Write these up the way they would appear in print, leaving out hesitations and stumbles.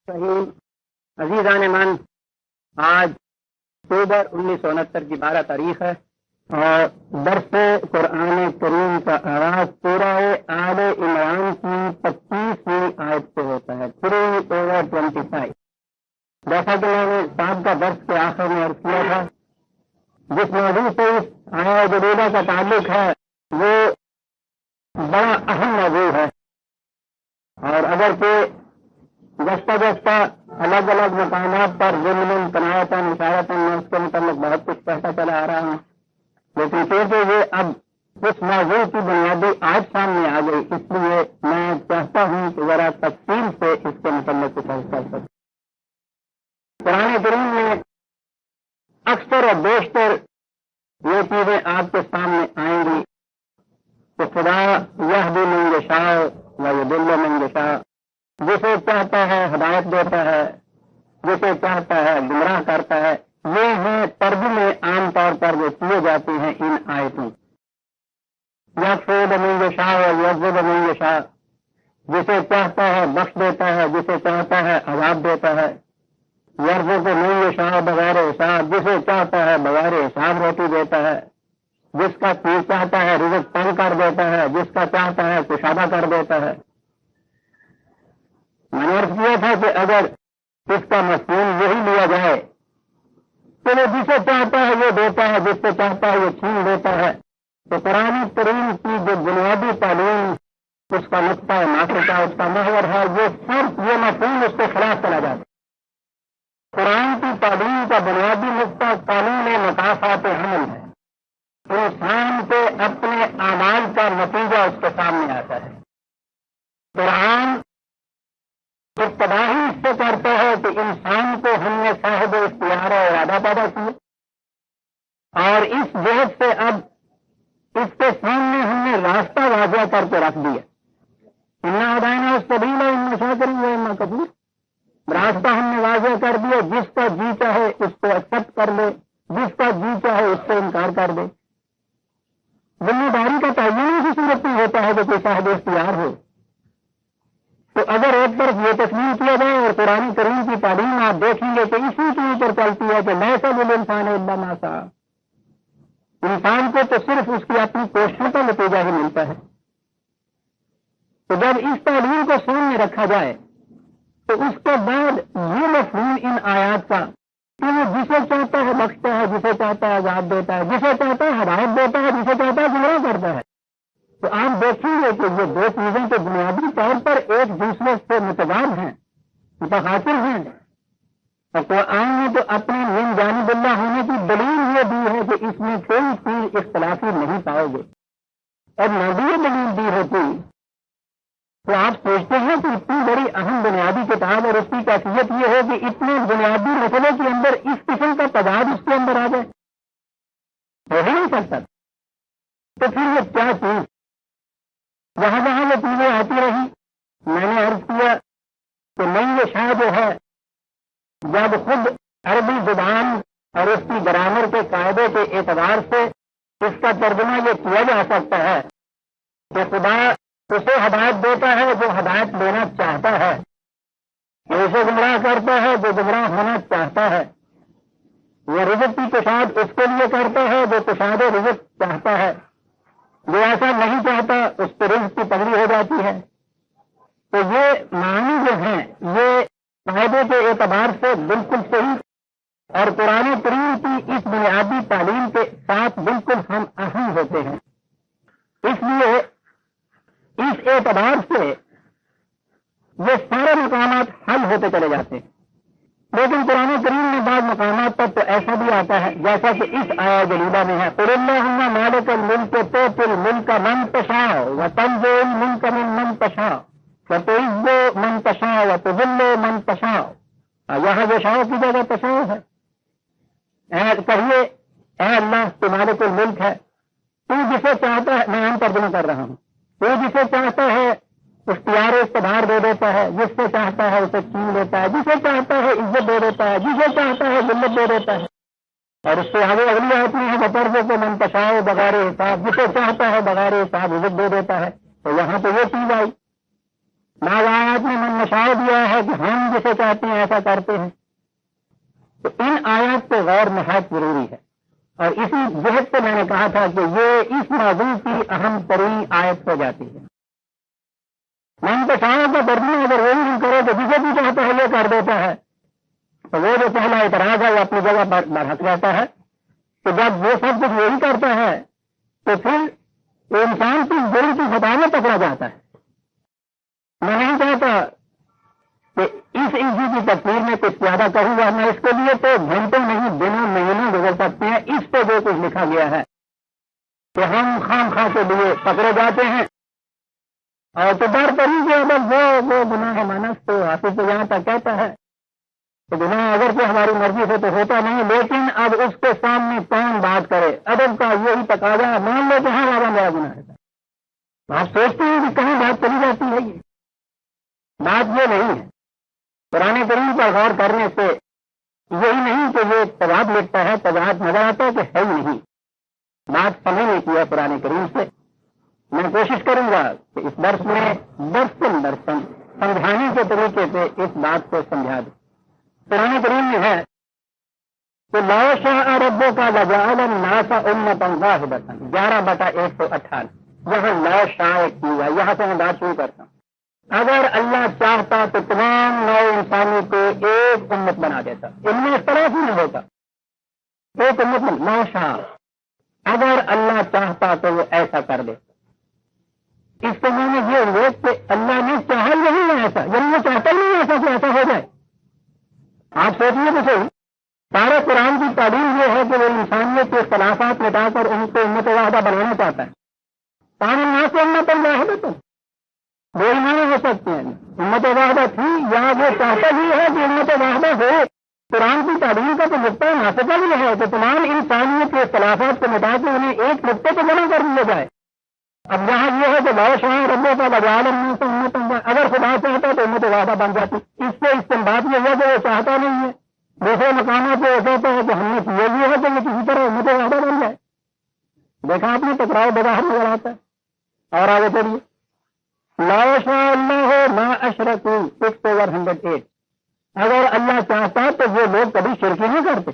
صحیح عزیزان من، آج اکتوبر 1969 کی 12 تاریخ ہے اور درس قرآن کریم کا آغاز سورہ آل عمران کی 25ویں آیت سے ہوتا ہے 3/25۔ جیسا کہ میں نے صاحب کا درس کے آخر میں عرض کیا تھا، جس موضوع سے اس آیت جدیدہ کا تعلق ہے وہ بڑا اہم موضوع ہے، اور اگر کہ جستا جستا الگ الگ مقامات پر ضمن تنایتاً اشارتاً میں اس کے متعلق بہت کچھ کہتا چلا آ رہا ہوں، لیکن کیونکہ یہ اب اس موضوع کی بنیادی آج سامنے آ گئی، اس لیے میں چاہتا ہوں کہ ذرا تفصیل سے اس کے متعلق کچھ عرض کر سکوں۔ قرآن کریم میں اکثر اور بیشتر یہ چیزیں آپ کے سامنے آئیں گی کہ خدا یہدی من یشاء و یضل من یشاء، جسے چاہتا ہے ہدایت دیتا ہے، جسے چاہتا ہے گمراہ کرتا ہے۔ یہ ہیں ترجمے عام طور پر جو کیے جاتے ہیں ان آیتوں۔ یغفر لمن یشاء و یعذب من یشاء، جسے چاہتا ہے بخش دیتا ہے، جسے چاہتا ہے عذاب دیتا ہے۔ یرزق من یشاء بغیر حساب، جسے چاہتا ہے بغیر حساب روٹی دیتا ہے، جس کا چاہتا ہے رزق تنگ کر دیتا ہے، جس کا چاہتا ہے کشادہ کر دیتا ہے۔ میں نے عرض کیا تھا کہ اگر اس کا مفہوم یہی لیا جائے تو وہ جسے چاہتا ہے وہ دیتا ہے، جس سے چاہتا ہے وہ چھین دیتا ہے، تو قرآن کریم کی جو بنیادی تعلیم، اس کا نقطہ ناصر کا، اس کا محور ہے، وہ صرف یہ مفہوم اس کے خلاف چلا جاتا ہے۔ قرآن کی تعلیم کا بنیادی نقطہ قانون مکافات حمل ہے، انسان کے اپنے اعمال کا نتیجہ اس کے سامنے آتا ہے۔ قرآن ابتدا ہی اس سے کرتا ہے کہ انسان کو ہم نے صاحب اختیار و ارادہ پیدا کیا، اور اس جہت سے اب اس کے سامنے ہم نے راستہ واضح کر کے رکھ دیا۔ انا ہداینا السبیل اما شاکر و اما کفور، راستہ ہم نے واضح کر دیا، جس کا جی چاہے اس کو ایکسپٹ کر لے، جس کا جی چاہے اس سے انکار کر دے۔ ذمہ داری کا تعین اسی صورت میں ہوتا ہے کہ کوئی صاحب اختیار ہو۔ تو اگر ایک طرف یہ تسلیم کیا جائے اور قرآن کریم کی تعلیم آپ دیکھیں گے کہ اسی کے اوپر چلتی ہے کہ لیسا للانسان الا ما سعی، انسان کو تو صرف اس کی اپنی کوششوں کا نتیجہ ہی ملتا ہے۔ تو جب اس تعلیم کو سامنے رکھا جائے تو اس کے بعد یہ مفہوم ان آیات کا کہ وہ جسے چاہتا ہے بخشتا ہے، جسے چاہتا ہے عذاب دیتا ہے، جسے چاہتا ہے ہدایت دیتا ہے، جسے چاہتا ہے گمراہ کرتا ہے۔ تو آپ دیکھیں گے کہ یہ دو چیزیں تو بنیادی طور پر ایک دوسرے سے متضاد ہیں، متخاصر ہیں، اور قرآن نے تو اپنے من جانب اللہ ہونے کی دلیل یہ دی ہے کہ اس میں کوئی چیز اختلافی نہیں پاؤ گے، اور نہ بھی یہ دلیل دی ہوتی تو آپ سوچتے ہیں کہ اتنی بڑی اہم بنیادی کتاب اور اس کی کیفیت یہ ہے کہ اتنے بنیادی مسئلے کے اندر اس قسم کا تضاد اس کے اندر آ جائے، ہو ہی نہیں سکتا۔ تو پھر یہ کیا چیز جہاں جہاں یہ چیزیں آتی رہی، میں نے عرض کیا کہ من یشاء جو ہے، جب خود عربی زبان اور اس کی گرامر کے قاعدے کے اعتبار سے اس کا ترجمہ یہ کیا جا سکتا ہے کہ خدا اسے ہدایت دیتا ہے جو ہدایت دینا چاہتا ہے، اسے گمراہ کرتا ہے جو گمراہ ہونا چاہتا ہے، وہ رزق کی کشاد اس کے لیے کرتا ہے جو کشاد رزق چاہتا ہے، جو ایسا نہیں چاہتا اس پہ رزق کی پگڑی ہو جاتی ہے۔ تو یہ معنی جو ہیں یہ قاعدے کے اعتبار سے بالکل صحیح اور قرآن کریم کی اس بنیادی تعلیم کے ساتھ بالکل ہم اہم ہوتے ہیں۔ اس لیے اس اعتبار سے یہ سارے مقامات حل ہوتے چلے جاتے ہیں، لیکن قرآن کریم میں بعض مقامات پر تو ایسا بھی آتا ہے جیسا کہ اس آیت جلیلہ میں ہے، قل اللہم مالک الملک تؤتی الملک من تشاء وتنزع الملک ممن تشاء وتعز من تشاء وتذل من تشاء۔ یہاں یشاء کی جگہ تشاء ہے۔ کہیے اے اللہ تو مالک الملک ہے، تو جسے چاہتا ہے، میں عام ترجمہ کر رہا ہوں، تو جسے چاہتا ہے اختیار اقتدار دے دیتا ہے، جس سے چاہتا ہے اسے چھین لیتا ہے، جسے چاہتا ہے عزت دے دیتا ہے، جسے چاہتا ہے ذلت دے دیتا ہے۔ اور اس سے آگے اگلی آیت میں ہے بطرز کو من تشاء بغیر حساب، جسے چاہتا ہے بغیر حساب عزت دے دیتا ہے۔ تو یہاں تو یہ چیز آئی، ما وعد اپنے من نشاؤ دیا ہے کہ ہم جسے چاہتے ہیں ایسا کرتے ہیں. تو ان آیات پہ غور نہایت ضروری ہے. اور اسی جہت سے میں نے کہا تھا کہ یہ اس موضوع کی اہم ترین آیت ہو جاتی ہے. من نشاؤں کا ترجمہ اگر وہی نہیں کرے تو جسے بھی چاہتا ہے یہ کر دیتا ہے. تو وہ جو پہلا اعتراض ہے وہ اپنی جگہ پر برحق رہتا ہے کہ جب وہ سب کچھ وہی کرتا ہے تو پھر انسان کی دل کی خطا میں پکڑا جاتا ہے. میں نہیں چاہتا کہ اس ایزی کی تفسیر میں کچھ زیادہ کہوں گا. میں اس کے لیے تو گھنٹوں نہیں دنوں مہینوں گزر سکتے ہیں. اس پہ جو کچھ لکھا گیا ہے کہ ہم خام خواہ کے لیے پکڑے جاتے ہیں اور تو ڈر پڑی کہ اگر وہ گناہ مانس تو حافظ تو یہاں تک کہتا ہے تو گناہ اگر کہ ہماری مرضی سے تو ہوتا نہیں. لیکن اب اس کے سامنے کون بات کرے؟ ادب کا یہی تقاضا ہے. مان لو کہ ہاں بابا میرا گناہ ہے. آپ سوچتے ہیں کہ کہیں بات چلی جاتی ہے. یہ بات یہ نہیں ہے. قرآن کریم پر غور کرنے سے یہی نہیں کہ یہ تضاد لکھتا ہے, تضاد نظر آتا ہے کہ ہے ہی نہیں. بات سمجھنے کی ہے قرآن کریم سے. میں کوشش کروں گا کہ اس درس میں درسن سمجھانے کے طریقے سے اس بات کو سمجھا دوں. قرآن کریم میں ہے کہ لو شاء ربک لجعل الناس امة واحدة 11/158. یہاں لو شاء کیا, یہاں سے میں بات شروع کرتا ہوں. اگر اللہ چاہتا تو تمام نئے انسانوں کو ایک امت بنا دیتا. ان میں اختلاف نہیں ہوتا. ایک امت میں لو شاء, اگر اللہ چاہتا تو وہ ایسا کر دیتا. اس کے معنی یہ ہوئے کہ اللہ نے چاہا نہیں ہے ایسا, یعنی وہ چاہتا نہیں ہے ایسا کہ ایسا ہو جائے. آپ سوچیے تو صحیح, سارے قرآن کی تعلیم یہ ہے کہ وہ انسانیت کے اختلافات مٹا کر ان کو امت واحدہ بنانا چاہتا ہے. کام الناس امت واحدہ تو دو ایمان ہو سکتے ہیں. امت واحدہ تھی یا وہ چاہتا ہی ہے کہ امت واحدہ ہو. قرآن کی تعلیم کا تو نقطہ ناطقہ بھی ہے کہ تمام انسانیت کے اختلافات کو مٹا کے انہیں ایک نقطے کو جمع کر دیا جائے. اب یہاں یہ ہے کہ لو شاء ربک لجعل الناس امة, اگر خدا چاہتا تو امت واحدہ بن جاتی. اس سے استنباط یہ ہے کہ وہ چاہتا نہیں ہے. دوسرے مقامات پہ وہ کہتا ہے کہ ہم نے یہ ہے کہ یہ کسی طرح امت واحدہ بن جائے. دیکھا آپ نے ٹکراؤ بظاہر نظر آتا ہے. اور آگے چلیے, لو شاء اللہ ما اشرکوا 6/108. اگر اللہ چاہتا تو وہ لوگ کبھی شرک ہی نہیں کرتے.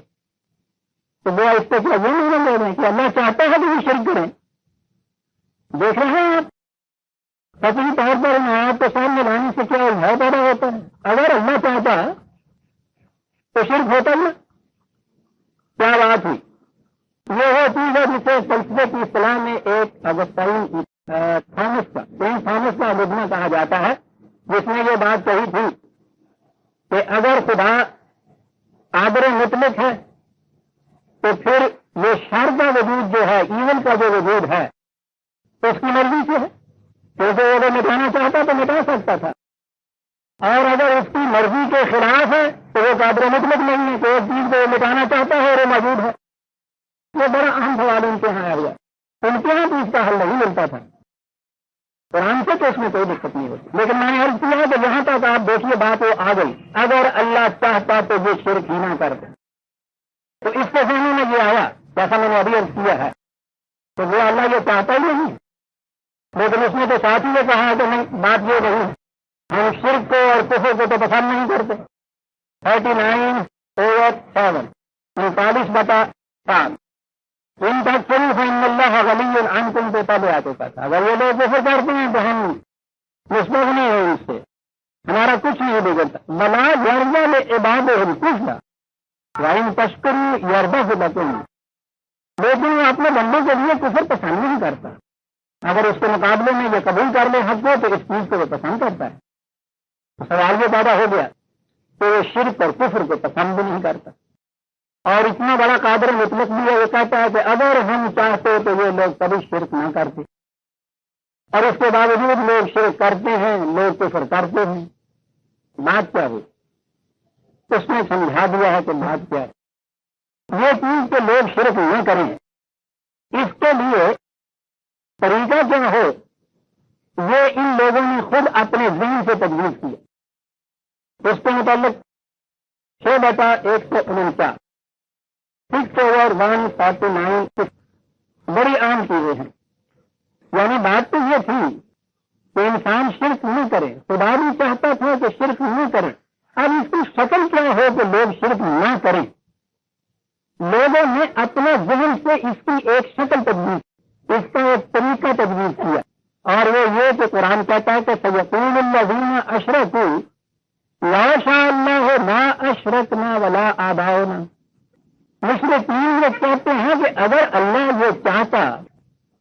تو وہ اس پہ کیا یہ نہیں لے رہے ہیں کہ اللہ چاہتا ہے کہ وہ شرک کریں. دیکھ رہے ہیں آپ فطری طور پر ان آیات کو سامنے لانے سے کیا الجھاؤ پیدا ہوتا ہے. اگر اللہ چاہتا تو شرک ہوتا نا. کیا بات ہوئی. یہ وہ چیز ہے جسے فلسفے کی اصطلاح میں ایک اگستائن تھامس کا مجمع کہا جاتا ہے, جس نے یہ بات کہی تھی کہ اگر خدا قادر مطلق ہے تو پھر یہ شر کا وجود جو ہے, ایون کا جو وجود ہے, تو اس کی مرضی سے ہے. جیسے وہ اگر مٹانا چاہتا تو مٹا سکتا تھا, اور اگر اس کی مرضی کے خلاف ہے تو وہ قادر مطلق نہیں ہے کہ ایک چیز کو وہ مٹانا چاہتا ہے اور وہ موجود ہے. یہ بڑا اہم سوال ان کے یہاں آ گیا. ان کے یہاں تو اس کا حل نہیں ملتا تھا. قرآن سے تو اس میں کوئی دقت نہیں ہوتی. لیکن میں نے عرض کیا کہ جہاں تک آپ دیکھیے بات وہ آ گئی. اگر اللہ چاہتا تو وہ شرک ہی نہ کرتے. تو اس کے ذہن میں یہ آیا, جیسا میں نے ابھی عرض کیا ہے, تو وہ اللہ یہ چاہتا ہی نہیں. لیکن اس نے تو ساتھ ہی یہ کہا کہ نہیں, بات یہ نہیں, ہم شرک کو اور کفر کو تو پسند نہیں کرتے. 39/7 49/7 ان تک شروع فإن اللہ غنی عنکم تو تب آ چکا تھا. اگر یہ لوگ کفر کرتے ہیں تو ہم مشفق نہیں ہیں ان سے, ہمارا کچھ نہیں بگڑتا. بلا یرضی لعبادہ الکفر وإن تشکروا یرضہ لکم. لیکن وہ اپنے بندوں کے لیے کفر پسند نہیں کرتا. اگر اس کے مقابلے میں یہ قبول کر لے حق کو تو اس چیز کو وہ پسند کرتا ہے. سوال یہ پیدا ہو گیا کہ وہ شرک اور کفر کو پسند بھی نہیں کرتا. اور اتنا بڑا قادر مطلق بھی ہے, وہ کہتا ہے کہ اگر ہم چاہتے تو یہ لوگ کبھی شرک نہ کرتے, اور اس کے باوجود لوگ شرک کرتے ہیں, لوگ کفر کرتے ہیں. بات کیا ہوئی؟ اس نے سمجھا دیا ہے کہ بات کیا ہے. یہ چیز کہ لوگ شرک نہ کریں, اس کے لیے طریقہ کیا ہو, یہ ان لوگوں نے خود اپنے ذہن سے تجویز کیا. اس کے متعلق 6/149 6/149 بڑی عام چیزیں ہیں. یعنی بات تو یہ تھی کہ انسان شرک نہیں کرے. خدا بھی چاہتا تھا کہ شرک نہیں کرے. اب اس کی شکل کیا ہو کہ لوگ شرک نہ کریں؟ لوگوں نے اپنے ذہن سے اس کی ایک شکل تجویز، اس کا ایک طریقہ تجویز کیا، اور وہ یہ کہ قرآن کہتا ہے کہ سیقول الذین اشرکوا لا شاء اللہ ما اشرکنا ولا آباؤنا. مشرکین یہ کہتے ہیں کہ اگر اللہ یہ چاہتا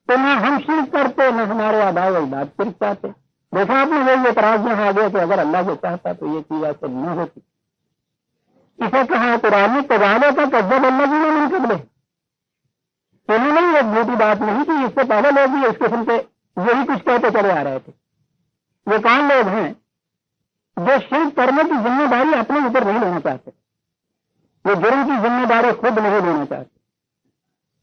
تو نہ ہم شرک کرتے نہ ہمارے آباء و اجداد شرک چاہتے. دیکھا آپ نے وہی اعتراض یہاں آ گیا کہ اگر اللہ یہ چاہتا تو یہ چیز ایسے نہ ہوتی. اسے کہا قرآن تجالے کا کذب اللہ جی نے من قبل. انہوں نے ایک جھوٹی بات نہیں کی، اس سے پہلے لوگ بھی اس قسم کے یہی کچھ کہتے چلے آ رہے تھے. یہ کون لوگ ہیں جو شرک کرنے کی ذمہ داری اپنے اوپر نہیں لینا چاہتے، وہ جرم کی ذمہ داری خود نہیں لینا چاہتے.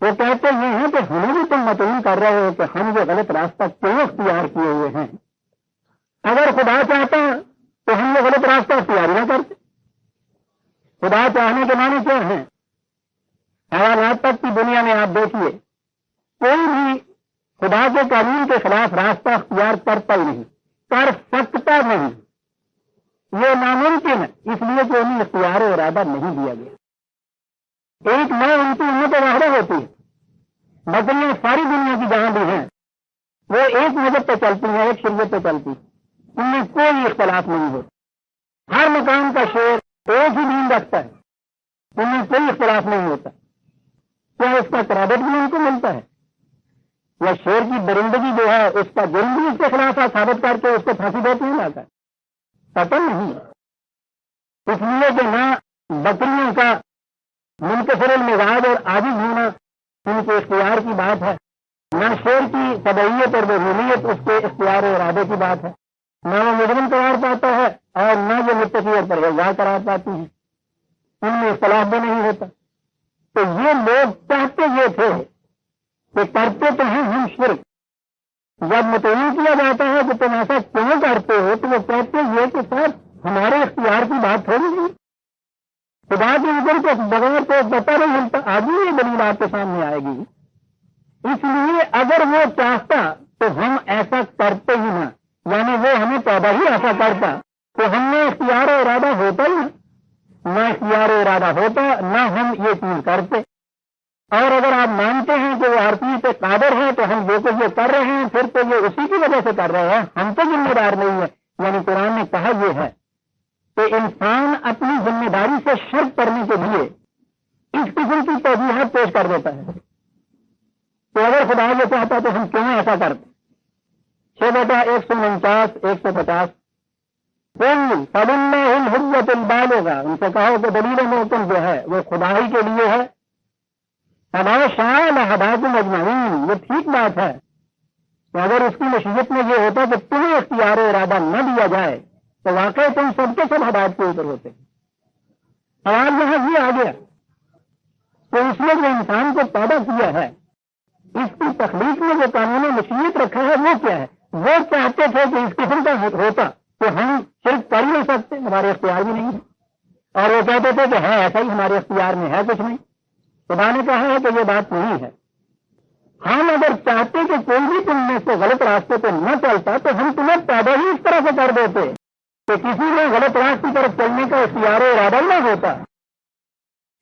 وہ کہتے یہ ہیں کہ ہمیں بھی تم مطمئن کر رہے ہو کہ ہم یہ غلط راستہ کیوں اختیار کیے ہوئے ہیں. اگر خدا چاہتا تو ہم یہ غلط راستہ اختیار نہ کرتے. خدا چاہنے کے معنی کیا ہیں؟ حیوانات تک کی دنیا میں آپ دیکھیے، کوئی بھی خدا کے قانون کے خلاف راستہ اختیار کرتا ہی نہیں، کر سکتا نہیں. یہ ناممکن ہے، اس لیے کہ انہیں اختیار و ارادہ نہیں دیا گیا. ایک ماں ان کی امت واحدہ ہوتی ہے. بکریاں ساری دنیا کی جہاں بھی ہیں وہ ایک مذہب پہ چلتی ہیں، ایک شریعت پہ چلتی، ان میں کوئی اختلاف نہیں ہوتا. ہر مقام کا شیر ایک ہی دین رکھتا ہے، ان میں کوئی اختلاف نہیں ہوتا. کیا اس کا کریڈٹ بھی ان کو ملتا ہے؟ یا شیر کی درندگی جو ہے اس کا جرم بھی اس کے خلاف ثابت کر کے اس کو پھانسی دیتے ہیں لاتا ہے؟ پتہ نہیں. اس لیے کہ نہ بکریوں کا منکسر المزاج اور عاجز ہونا ان کے اختیار کی بات ہے، نہ شیر کی طبعیت اور بہولیت اس کے اختیار و ارادے کی بات ہے، نہ وہ مجرم قرار پاتا ہے اور نہ وہ متقی اور پرہیزگار قرار پاتی ہے. ان میں اختلاف بھی نہیں ہوتا. تو یہ لوگ چاہتے یہ تھے کہ کرتے تو ہیں ہم شرک. جب متعین کیا جاتا ہے کہ تم ایسا کیوں کرتے ہو تو وہ کہتے یہ کہ صاحب ہمارے اختیار کی بات تھوڑی نہیں. خدا کے اوپر کو بغیر تو پتہ نہیں ملتا. آج یہ دلیل آپ کے سامنے آئے گی. اس لیے اگر وہ چاہتا تو ہم ایسا کرتے ہی نہ، یعنی وہ ہمیں پیدا ہی ایسا کرتا تو ہم نے اختیار و ارادہ ہوتا ہی نہ اختیار و ارادہ ہوتا نہ ہم یہ چیز کرتے. اور اگر آپ مانتے ہیں کہ وہ ہر چیز پہ قادر ہے تو ہم جو کچھ یہ کر رہے ہیں پھر تو یہ اسی کی وجہ سے کر رہے ہیں، ہم تو ذمہ دار نہیں ہے. یعنی قرآن نے کہا یہ ہے کہ انسان اپنی ذمہ داری سے شرک کرنے کے لیے اس قسم کی توضیحات پیش کر دیتا ہے. تو اگر خدا یہ چاہتا تو ہم کیوں ایسا کرتے؟ 6:149 150 فَلِلَّهِ الْحُجَّةُ الْبَالِغَةُ. ان سے کہو کہ دلیل محکم جو ہے وہ خدا ہی کے لیے ہے. فَلَوْ شَاءَ لَهَدَاكُمْ أَجْمَعِينَ. یہ ٹھیک بات ہے کہ اگر اس کی مشیت میں یہ ہوتا کہ تمہیں اختیار و ارادہ نہ دیا جائے تو واقعی تم سب کے سب ہدایت کے اوپر ہوتے. سوال یہاں یہ آ گیا کہ اس نے جو انسان کو پیدا کیا ہے اس کی تخلیق میں جو قانون مشیت رکھا ہے وہ کیا ہے؟ وہ چاہتے تھے کہ اس قسم کا ہوتا تو ہم صرف کر ہی نہیں سکتے، ہمارے اختیار بھی نہیں ہے. اور وہ کہتے تھے کہ ہے ایسا ہی ہمارے اختیار میں ہے کچھ نہیں. خدا نے کہا ہے کہ یہ بات نہیں ہے. ہم اگر چاہتے کہ کوئی بھی تم میں سے غلط راستے پہ نہ چلتا تو ہم تمہیں پیدا ہی اس طرح سے کر دیتے کہ کسی میں غلط راستے کی طرف چلنے کا اختیار و ارادہ نہ ہوتا.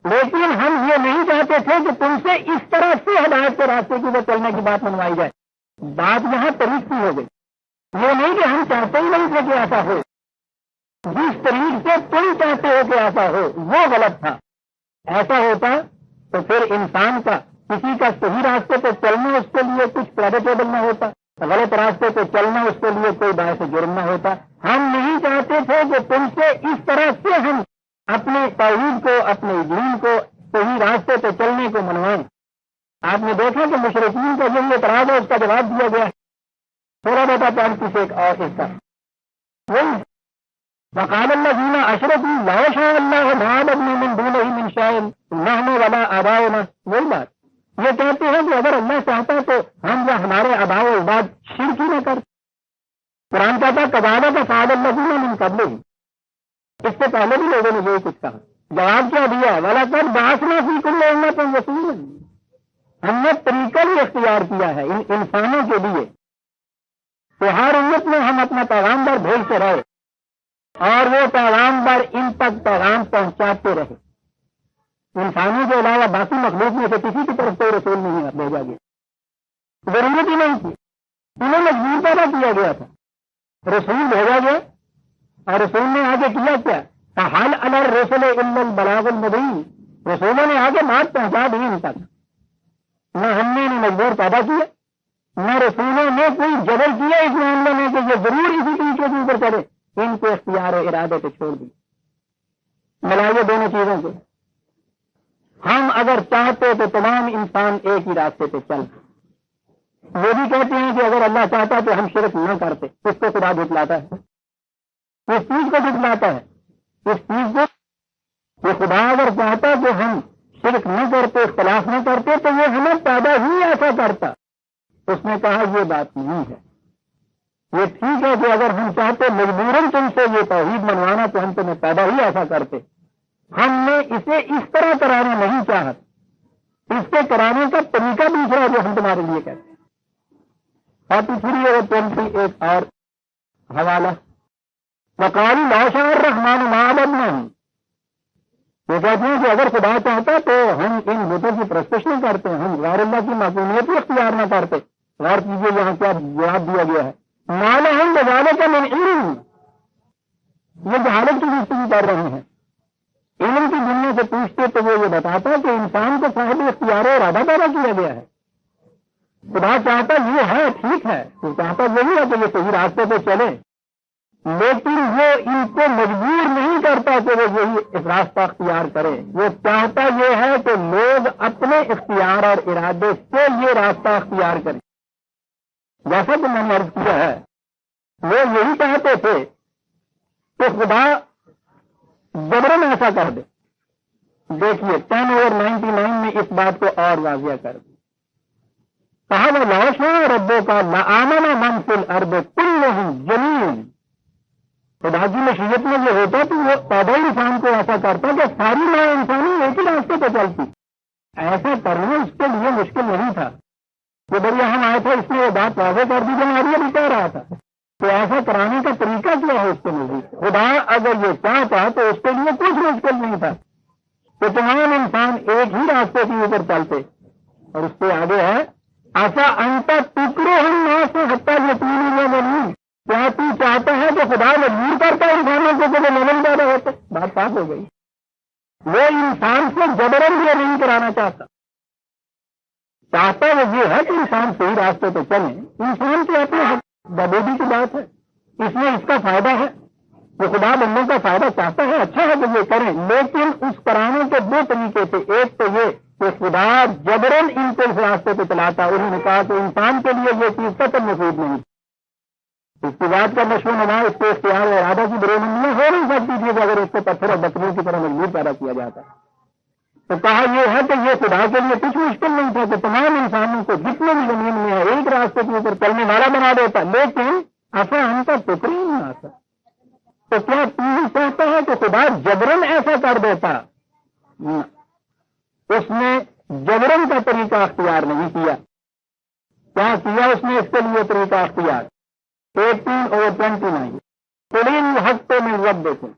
لیکن ہم یہ نہیں چاہتے تھے کہ تم سے اس طرح سے ہدایت کے راستے کی وہ چلنے کی بات منوائی جائے. بات یہاں طریق کی ہو گئی. یہ نہیں کہ ہم چاہتے ہی نہیں تھے کہ ایسا ہو، جس طریق سے تم چاہتے ہو کہ ایسا ہو وہ غلط تھا. ایسا ہوتا تو پھر انسان کا کسی کا صحیح راستے پہ چلنا اس کے لیے کچھ کریڈیٹیبل نہ ہوتا، غلط راستے پہ چلنا اس کے لیے کوئی باعث جرم نہ ہوتا. ہم نہیں چاہتے تھے کہ تم سے اس طرح سے ہم اپنے توحید کو اپنے دین کو صحیح راستے پہ چلنے کو منوائیں. آپ نے دیکھا کہ مشرکین کا جو اعتراض ہے اس کا جواب دیا گیا. تھوڑا بہت پینتیس ایک اور حصہ وقال الذین اشرکوا لو شاء اللہ ما عبدنا من دونہ من شیء نحن ولا آباؤنا. وہی بات یہ کہتے ہیں کہ اگر اللہ چاہتا تو ہم یا ہمارے آباء و اجداد شرک ہی نہ کرتے. قرآن کہتا کذالک فعل الذین من قبلہم. اس سے پہلے بھی لوگوں نے یہی کچھ کہا. جواب کیا دیا؟ وَلَقَدْ بَعَثْنَا فِي كُلِّ أُمَّةٍ رَسُولًا. ہم نے طریقہ بھی اختیار کیا ہے ان انسانوں کے لیے تو ہر امت میں ہم اپنا پیغام بار بھیجتے رہے اور وہ پیغام بار ان تک پیغام پہنچاتے رہے. انسانوں کے علاوہ باقی مخلوق میں سے کسی کی طرف کوئی رسول نہیں بھیجا گیا, ضرورت ہی نہیں تھی, انہیں مجبور پیدا کیا گیا تھا. رسول بھیجا گیا اور رسول نے آگے کیا کیا؟ حل علی الرسل الا البلاغ المبین. رسولوں نے آگے بات پہنچا دی ان تک. نہ ہم نے مجبور پیدا کیا, نہ رسولوں نے کوئی جبر کیا اس معاملے میں کہ یہ ضرور اسی طریقے کے اوپر کرے. ان کو اختیار و ارادے پہ چھوڑ دی. ملائیے دونوں چیزوں کو. ہم اگر چاہتے تو تمام انسان ایک ہی راستے پہ چل. وہ بھی کہتے ہیں کہ اگر اللہ چاہتا تو ہم شرک نہ کرتے. اس کو خدا جھٹلاتا ہے, اس چیز کو جھٹلاتا ہے, اس چیز کو کہ خدا اگر چاہتا کہ ہم شرک نہ کرتے, اختلاف نہ کرتے تو وہ ہمیں پیدا ہی ایسا کرتا. اس نے کہا یہ بات نہیں ہے. یہ ٹھیک ہے کہ اگر ہم چاہتے مجبوراً تم سے یہ توحید منوانا تو ہم تمہیں پیدا ہی ایسا کرتے. ہم نے اسے اس طرح کرانا نہیں چاہت. اس کے کرانے کا طریقہ دوسرا جو ہم تمہارے لیے کہتے ہیں. اور تیسری اور 20 ایک اور حوالہ وقال لا شاء الرحمن ما عبدنا. وہ کہتے ہیں کہ اگر خدا چاہتا تو ہم ان بتوں کی پرستش نہیں کرتے, ہم غیر اللہ کی معصومیت اختیار نہ کرتے. غور کیجیے یہاں کیا جواب دیا گیا ہے, ما لهم بذلك من علم. یہ جہالت کی گفتگو کر رہے ہیں. علم کی دنیا سے پوچھتے تو وہ یہ بتاتا کہ انسان کو صاحب اختیار و ارادہ پیدا کیا گیا ہے. خدا چاہتا یہ ہے, ٹھیک ہے, وہ چاہتا یہی ہے کہ یہ صحیح راستے پہ چلے, لیکن وہ ان کو مجبور نہیں کرتا کہ وہ یہی اس راستہ اختیار کرے. وہ چاہتا یہ ہے کہ لوگ اپنے اختیار اور ارادے سے یہ راستہ اختیار کریں. جیسا کہ میں نے عرض کیا ہے, وہ یہی چاہتے تھے کہ خدا جبرن ایسا کر دے. دیکھیے 10/99 میں اس بات کو اور واضح کر دیا. کہا وہ لا شاء ربوں کا لآمن من فی الارض کلہم جمیعا. خدا کی مشیت میں یہ ہوتا تو وہ پیدا انسان کو ایسا کرتا کہ ساری نو انسانی ایک ہی راستے پہ چلتی. ایسا کرنا اس کے لیے مشکل نہیں تھا. جو بڑی اہم آیا تھا اس نے وہ بات واضح کر دی جو میں بھی کہہ رہا تھا کہ ایسا کرانے کا طریقہ کیا ہے اس کے نزدیک. خدا اگر یہ چاہتا تو اس کے لیے کچھ مشکل نہیں تھا کہ تمام انسان ایک ہی راستے کے اوپر چلتے. اور اس کے آگے ہے ایسا انتا ٹکڑے ہم نہ سے حتیٰ یقین یا نہیں. کیا تو چاہتا ہے کہ خدا مجبور کرتا ہے انسانوں کو کہ وہ مومن پیدا ہوتے. بات صاف ہو گئی. وہ انسان سے جبرن یہ نہیں کرانا چاہتا. چاہتا وہ یہ ہے کہ انسان صحیح راستے پہ چلے. انسان کے اپنے بدودی کی بات ہے, اس میں اس کا فائدہ ہے. وہ خدا بندوں کا فائدہ چاہتا ہے, اچھا ہے کہ یہ کریں, لیکن اس کرانے کے دو طریقے تھے. ایک تو یہ کہ خدا جبرن ان کو اس راستے پہ چلاتا. انہوں نے کہا کہ انسان کے لیے یہ چیز قطعاً مفید نہیں. اس کی بات کا نشو و نما اس کے اختیار اور ارادہ کی برومندیاں ہو نہیں سکتی تھی کہ اگر اس کو پتھر اور بکریوں کی طرح مجبور پیدا کیا جاتا. تو کہا یہ ہے کہ یہ خدا کے لیے کچھ مشکل نہیں تھا کہ تمام انسانوں کو جتنے بھی زمین میں ہے ایک راستے کے اوپر چلنے والا بنا دیتا. لیکن ایسا ہم کا فکر ہی نہیں آتا. تو کیا تم چاہتا ہے کہ خدا جبرن ایسا کر دیتا؟ اس نے جبرن کا طریقہ اختیار نہیں کیا. کیا کیا اس نے اس کے لیے طریقہ اختیار؟ 18/29 ترین حق تو میں رب دیکھیں.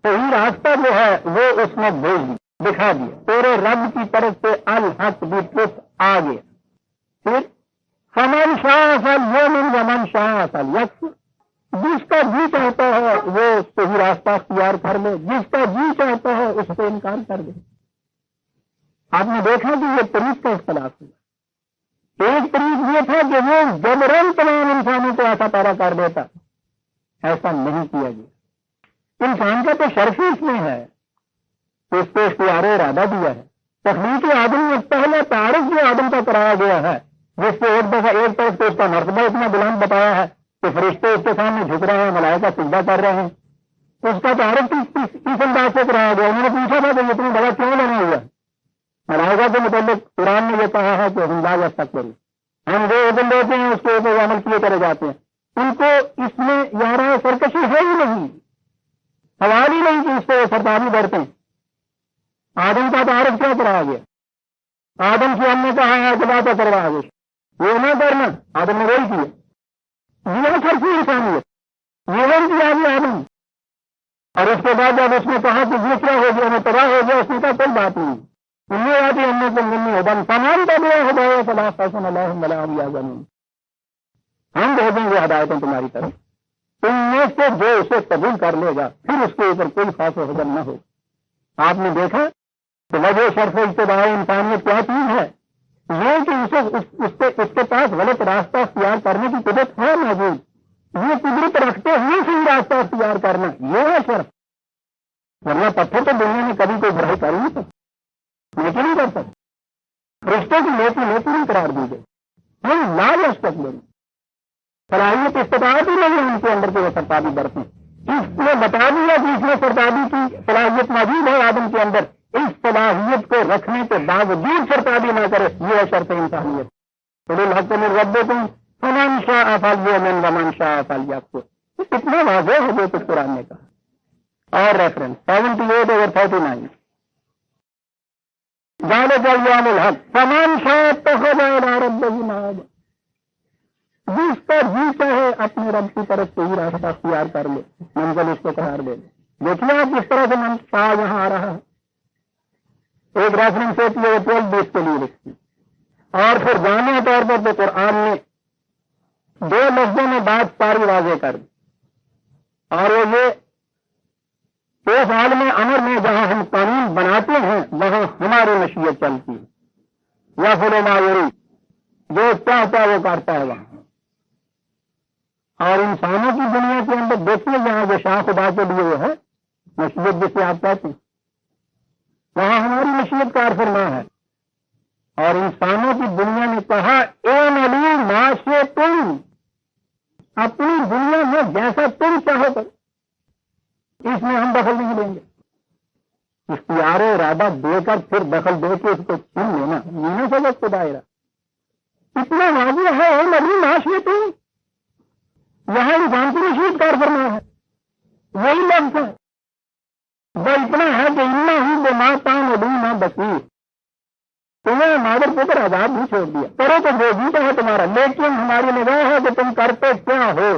صحیح راستہ جو ہے وہ اس نے بھیج دیا, دکھا دیا. تیرے رب کی طرف سے الحق بھی ٹرس آ گیا. پھر فمن شاء فلیؤمن ومن شاء فلیکفر. جس کا جی چاہتا ہے وہ صحیح راستہ اختیار کر لے, جس کا جی چاہتا ہے اس سے انکار کر دے. آپ نے دیکھا کہ یہ طریق کا اختلاف ہوا. ایک طریق یہ تھا کہ وہ جبرن تمام انسانوں کو ایسا پیدا کر دیتا. ایسا نہیں کیا گیا. انسان کا تو شرف ہی اس میں ہے کہ اس کو اختیار و ارادہ دیا ہے. تخلیق آدم میں پہلا تعارف جو آدم کا کرایا گیا ہے, جس سے ایک دفعہ ایک طرف سے اس کا مرتبہ اتنا بلند بتایا ہے کہ فرشتے اس کے سامنے جھک رہے ہیں, ملائکہ سجدہ کر رہے ہیں. تو اس کا تعارف کس انداز سے کرایا گیا؟ انہوں نے پوچھا تھا کہ اتنا بڑا کیوں لینا ہوا؟ ملائکہ کے متعلق قرآن نے یہ کہا ہے کہ ہم لا یستکبرون, ہم جو حکم دیتے ہیں اس کے اوپر عمل کیے کرے جاتے ہیں. ان کو اس میں یارہ سرکشی ہے ہی نہیں, سوال ہی نہیں کہ اس سے سرکاری بڑھتے ہیں. آدم کا تعارف کیا کرایا گیا؟ آدم سے ہم نے کہا ہے کہ بات کروا گے, وہ نہ کرنا, آدم نے وہی کیا. یہ شرفی انسانیت یہ بھی آگے آدم. اور اس کے بعد جب اس نے کہا کہ دوسرا ہو گیا میں تباہ ہو گیا، اس نے کہا کوئی بات نہیں، انہیں آتی ہم کو منی ہدن تمام کا بڑا ہو گیا صلاح فیصن اللہ یا زمین، ہم بھیجیں گے ہدایتیں تمہاری طرف، تم میں سے جو اسے قبول کر لے گا پھر اس کے اوپر کوئی خاص و حضن نہ ہو. آپ نے دیکھا کہ وجہ شرف ابتداء انسانیت کیا چیز ہے؟ یہ کہ اس کے پاس غلط راستہ اختیار کرنے کی قدرت ہے موجود، یہ قدرت رکھتے ہوئے صحیح راستہ اختیار کرنا یہ ہے شرف. ورنہ پتھر تو دنیا میں کبھی کوئی برائی کر نہیں سکتا، لیکن نہیں کر سکتا. رشتے کی نیکی نہیں قرار دی گئی، ہم لا رشتک لیں صلاحیت استطاعت ہی نہیں ان کے اندر کے وہ سرتابی برتیں. اس نے بتا دیا کہ اس میں سرتابی کی صلاحیت موجود ہے آدم کے اندر، اس صلاحیت کو رکھنے کے باوجود سرتابی نہ کرے، یہ ہے شرط انسانیت. الحق من ربکم فمن شاء فلیؤمن ومن شاء فلیکفر. اتنا واضح ہے جو کچھ قرآن نے کہا. اور ریفرنس 78/39 ذالک الیوم الحق فمن شاء اتخذ الی ربہ مآبا. جس کا جی چاہے اپنے رب کی طرف سے ہی راستہ اختیار کر لے، منزل اس کو قرار دے لے. دیکھیے آپ کس طرح سے من شاء یہاں آ رہا ہے. ایک ریفرنس ہوتی ہے وہ 12-20 کے لیے لکھتی، اور پھر جامع طور پر تو قرآن نے 2 لفظوں میں بات ساری واضح کر دی، اور وہ یہ اس عالم امر میں جہاں ہم قانون بناتے ہیں وہاں ہماری مشیت چلتی ہے، یا فلو ما یری، جو چاہتا ہے وہ کرتا ہے وہاں. اور انسانوں کی دنیا کے اندر دیکھیے جہاں جو شاہ خدا کے لیے وہ ہے مشیت جسے آپ کہتے ہیں، وہاں ہماری مشیت کار فرما ہے. اور انسانوں کی دنیا نے کہا اے نلی معاشے تم اپنی دنیا میں جیسا تم چاہو کرو، اس میں ہم دخل نہیں دیں گے. اختیار و ارادہ دے کر پھر دخل دے کے اس کو چھین لینا یہ سبق کو دائرہ اتنا واضح ہے. اے نلی معاشے تم یہاں انسان کی مشیت کار فرما ہے، وہی لفظ ہے. وہ اتنا ہے کہ اتنا ہی وہ ماتا نہ بصیر، تمہیں مادر پتر آزاد بھی چھوڑ دیا، کرو تو جو جیتا ہے تمہارا، لیکن ہماری نگاہ ہے کہ تم کرتے کیا ہو.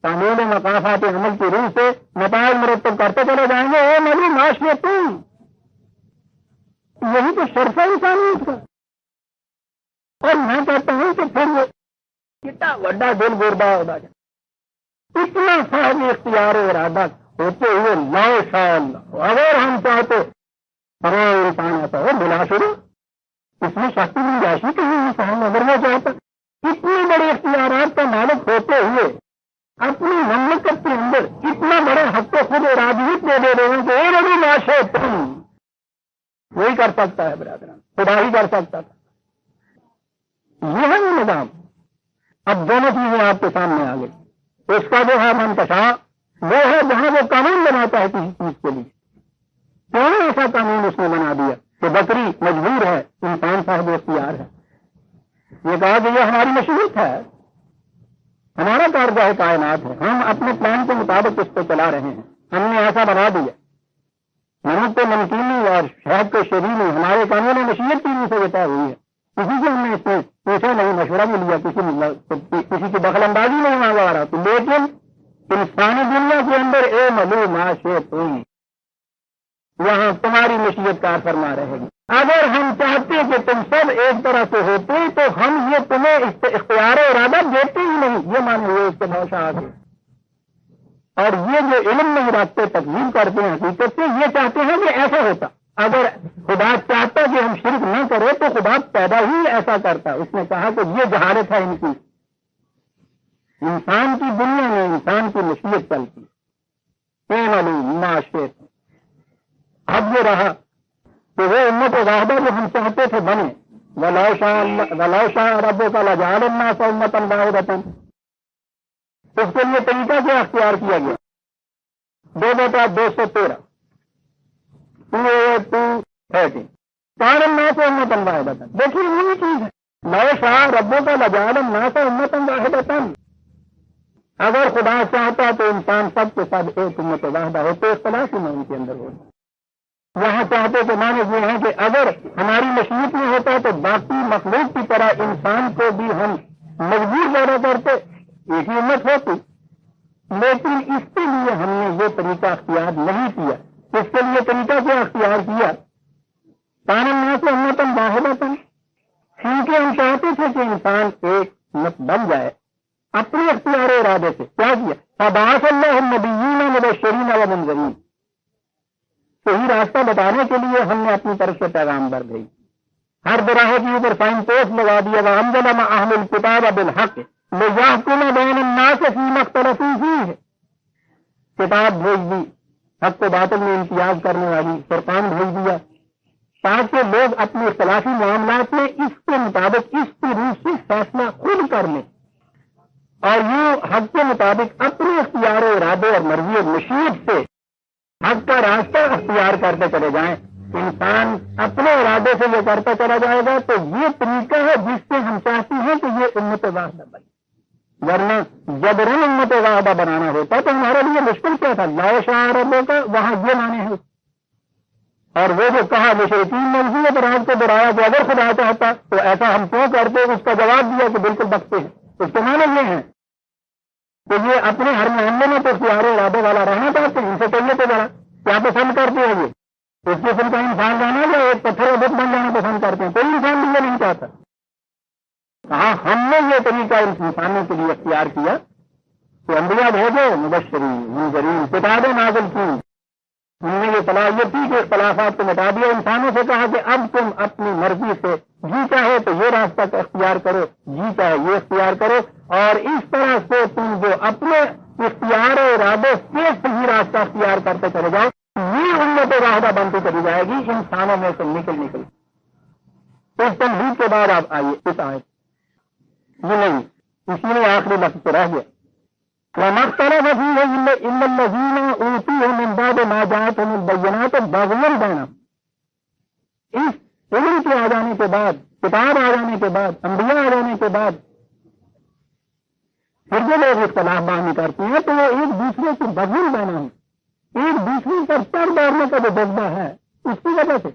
تعمیل مقافات عمل کی روح سے نتائج مرتب کرتے چلے جائیں گے. اے نبی معاشرے تم، یہی تو شرف انسانی اس کا. اور میں کہتا ہوں کہ پھر وہ کتنا بڑا دل گردہ ہوتا جائے، اتنا صاحب اختیار و ارادہ ہوتے ہوئے لا شاء اللہ اگر ہم چاہتے ہمارا انسان آتا ہے بلا شروع اس میں شخصی گنجائشی کہیں انسان اگر وہ چاہتا اتنے بڑے اختیارات کا مالک ہوتے ہوئے اپنی مملکت کے اندر اتنا بڑا حق کو خود ارادیت دے رہے ہیں کہ اے بڑی معاشرے تم، وہی کر سکتا ہے برادران، خدا ہی کر سکتا تھا. یہ ہے وہ نظام. اب دونوں چیزیں آپ کے سامنے آ گئی. اس کا جو ہے منتشا وہ ہے جہاں وہ قانون بناتا ہے کسی چیز کے لیے. کیوں ایسا قانون اس نے بنا دیا کہ بکری مجبور ہے، انسان صاحب اختیار ہے. یہ کہا کہ یہ ہماری مشیت ہے، ہمارا کارگاہ کائنات ہے، ہم اپنے پلان کے مطابق اس کو چلا رہے ہیں، ہم نے ایسا بنا دیا. نمک کو نمکینی اور شہد کو شیرینی ہمارے قانون مشیت کی روح سے یہ طے ہوئی ہے. کسی سے ہم نے اس میں پوچھا نہیں، مشورہ بھی لیا، کسی کی دخل اندازی نہیں مانگا آ رہا تھی. لیکن انسانی دنیا کے اندر اے ملو معاشے تم، وہاں تمہاری مشیت کار فرما رہے گی. اگر ہم چاہتے کہ تم سب ایک طرح سے ہوتے تو ہم یہ تمہیں اختیار و ارادہ دیتے ہی نہیں. یہ مانے ہوئے اس کے بہت آگے. اور یہ جو علم نہیں رکھتے تقسیم کرتے ہیں حقیقت سے، یہ چاہتے ہیں کہ ایسا ہوتا. اگر خدا چاہتا کہ ہم شرک نہ کریں تو خدا پیدا ہی ایسا کرتا. اس نے کہا کہ یہ جہالت ہے ان کی. انسان کی دنیا میں انسان کی مشیت چلتی. معاشرے اب یہ رہا کہ وہ امت واحدہ جو ہم چاہتے تھے بنے، وَلَوْ شَاءَ رَبُّكَ لَجَعَلَ النَّاسَ أُمَّةً وَاحِدَةً. اس کے لیے طریقہ کیا اختیار کیا گیا؟ 2/213 2:30 كَانَ النَّاسُ أُمَّةً وَاحِدَةً. دیکھیے وہی چیز ہے. لَوْ شَاءَ رَبُّكَ لَجَعَلَ النَّاسَ أُمَّةً وَاحِدَةً. اگر خدا چاہتا تو انسان سب کے سب ایک امت واحدہ ہوتے، اختلاف ہی میں ان کے اندر ہوتا. یہاں چاہتے کہ مانے یہ ہیں کہ اگر ہماری مشیت میں ہوتا تو باقی مخلوق کی طرح انسان کو بھی ہم مجبور پیدا کرتے ایک ہی امت ہوتی، لیکن اس کے لیے ہم نے یہ طریقہ اختیار نہیں کیا. اس کے لیے طریقہ کیا اختیار کیا؟ کان الناس امۃ واحدۃ، کیونکہ ہم چاہتے تھے کہ انسان ایک امت بن جائے اپنے اختیار و ارادے سے. کیا کیا؟ فبعث اللہ النبیین مبشرین ومنذرین، صحیح راستہ بتانے کے لیے ہم نے اپنی طرف سے پیغامبر بھیجے، ہر براہ کے اوپر سائن پوسٹ لگا دیا. وانزل مع اہل الکتاب بالحق لیحکم بین الناس فیما اختلفوا فیہ، کتاب بھیج دی حق و باطل میں امتیاز کرنے والی، فرقان بھیج دیا تاکہ لوگ اپنے اختلافی معاملات میں اس کے مطابق اس کی روح سے فیصلہ خود کر لیں اور یوں حق کے مطابق اپنے اختیار و ارادے اور مرضی اور مشیت سے حق کا راستہ اختیار کرتے چلے جائیں. انسان اپنے ارادے سے یہ کرتا چلا جائے گا تو یہ طریقہ ہے جس سے ہم چاہتے ہیں کہ یہ امت واحدہ بنے. ورنہ جبرن امت واحدہ بنانا ہوتا تو ہمارے لیے مشکل کیا تھا؟ لا شاء ربک کا وہاں یہ معنی ہے. اور وہ جو کہا مشرکین نے اسی پر آج کو دہرایا کہ اگر خدا چاہتا تو ایسا ہم کیوں کرتے، اس کا جواب دیا کہ بالکل بختے ہیں. اس کے معنی یہ ہیں کہ یہ اپنے ہر معاملے میں تو اختیار و ارادے والا رہنا چاہتے ہیں. ان سے کہیے تو ذرا کیا پسند کرتے ہیں؟ یہ اس قسم کا انسان رہنا یا ایک پتھر و بت بن جانا پسند کرتے ہیں؟ کوئی انسان بھی یہ نہیں چاہتا. کہا ہم نے یہ طریقہ ان انسانوں کے لیے اختیار کیا کہ انبیاء بھیجو، مبشرین منذرین، کتابیں نازل کی. ہم نے یہ صلاحیت تھی کہ اختلافات کو مٹا دیا. انسانوں سے کہا کہ اب تم اپنی مرضی سے جی چاہے تو یہ راستہ اختیار کرو، جی چاہے یہ اختیار کرو، اور اس طرح سے تم جو اپنے اختیار و ارادے سے صحیح راستہ اختیار کرتے چلے جاؤ، یہ امت واحدہ بنتی چلی جائے گی انسانوں میں سے نکل. اس تنبیہ کے بعد آپ آئیے اس آیت یہ نہیں، اسی میں آخری لفظ تو رہ گیا. وَمَا اخْتَلَفَ فِيهِ إِلَّا الَّذِينَ أُوتُوهُ مِن بَعْدِ مَا جَاءَتْهُمُ الْبَيِّنَاتُ بَغْيًا بَيْنَهُمْ. اس علم کے آ جانے کے بعد، کتاب آ جانے کے بعد، انبیاء آ جانے کے بعد پھر جو لوگ اختلاف باہمی کرتے ہیں تو وہ ایک دوسرے سے بغیر بنا ہے، ایک دوسرے پر سر مارنے کا جو جذبہ ہے اس کی وجہ سے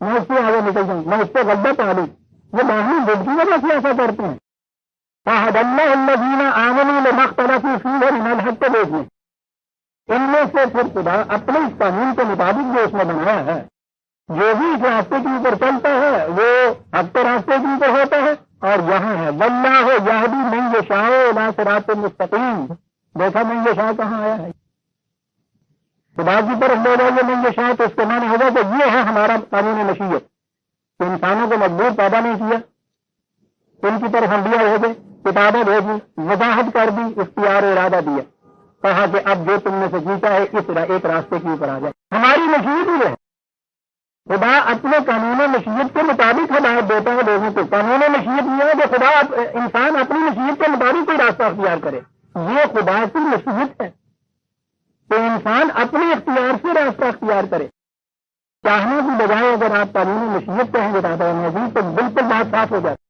میں اس سے آگے نکل جاؤں، میں اس سے غلطہ پا لوں، وہ باہمی ضد کی وجہ سے ایسا کرتے ہیں. فَهَدَى اللَّهُ الَّذِينَ آمَنُوا لِمَا اخْتَلَفُوا فِيهِ مِنَ الْحَقِّ بِإِذْنِهِ. ان میں سے پھر خدا اپنے اس قانون کے مطابق جو اس نے بنایا ہے، جو بھی اس راستے کے اوپر چلتا ہے وہ حق کے راستے کے اوپر ہوتا ہے. اور یہاں ہے وَاللَّهُ يَهْدِي مَن يَشَاءُ إِلَىٰ صِرَاطٍ مُسْتَقِيمٍ. دیکھا من یشاء کہاں آیا ہے؟ خدا کی طرف لے جائیے من یشاء تو اس کے معنی ہوگا کہ یہ ہے ہمارا قانون مشیت کہ انسانوں کو مجبور پیدا نہیں کیا، ان کی طرف انبیاء بھیجے، کتابیں بھیجی، وضاحت کر دی، اختیار و ارادہ دیا، کہا کہ اب جو تم میں سے جیتا ہے اس ایک راستے کے اوپر آ جائے. ہماری مشیت ہی ہے. خدا اپنے قانون مشیت کے مطابق ہدایت دیتا ہے لوگوں کو. قانون مشیت یہ ہے کہ خدا انسان اپنی مشیت کے مطابق کوئی راستہ اختیار کرے. یہ خدا کی مشیت ہے کہ انسان اپنے اختیار سے راستہ اختیار کرے. چاہنے کی بجائے اگر آپ قانون مشیت کہیں گے دادا مزید تو بالکل بات صاف ہو جاتی.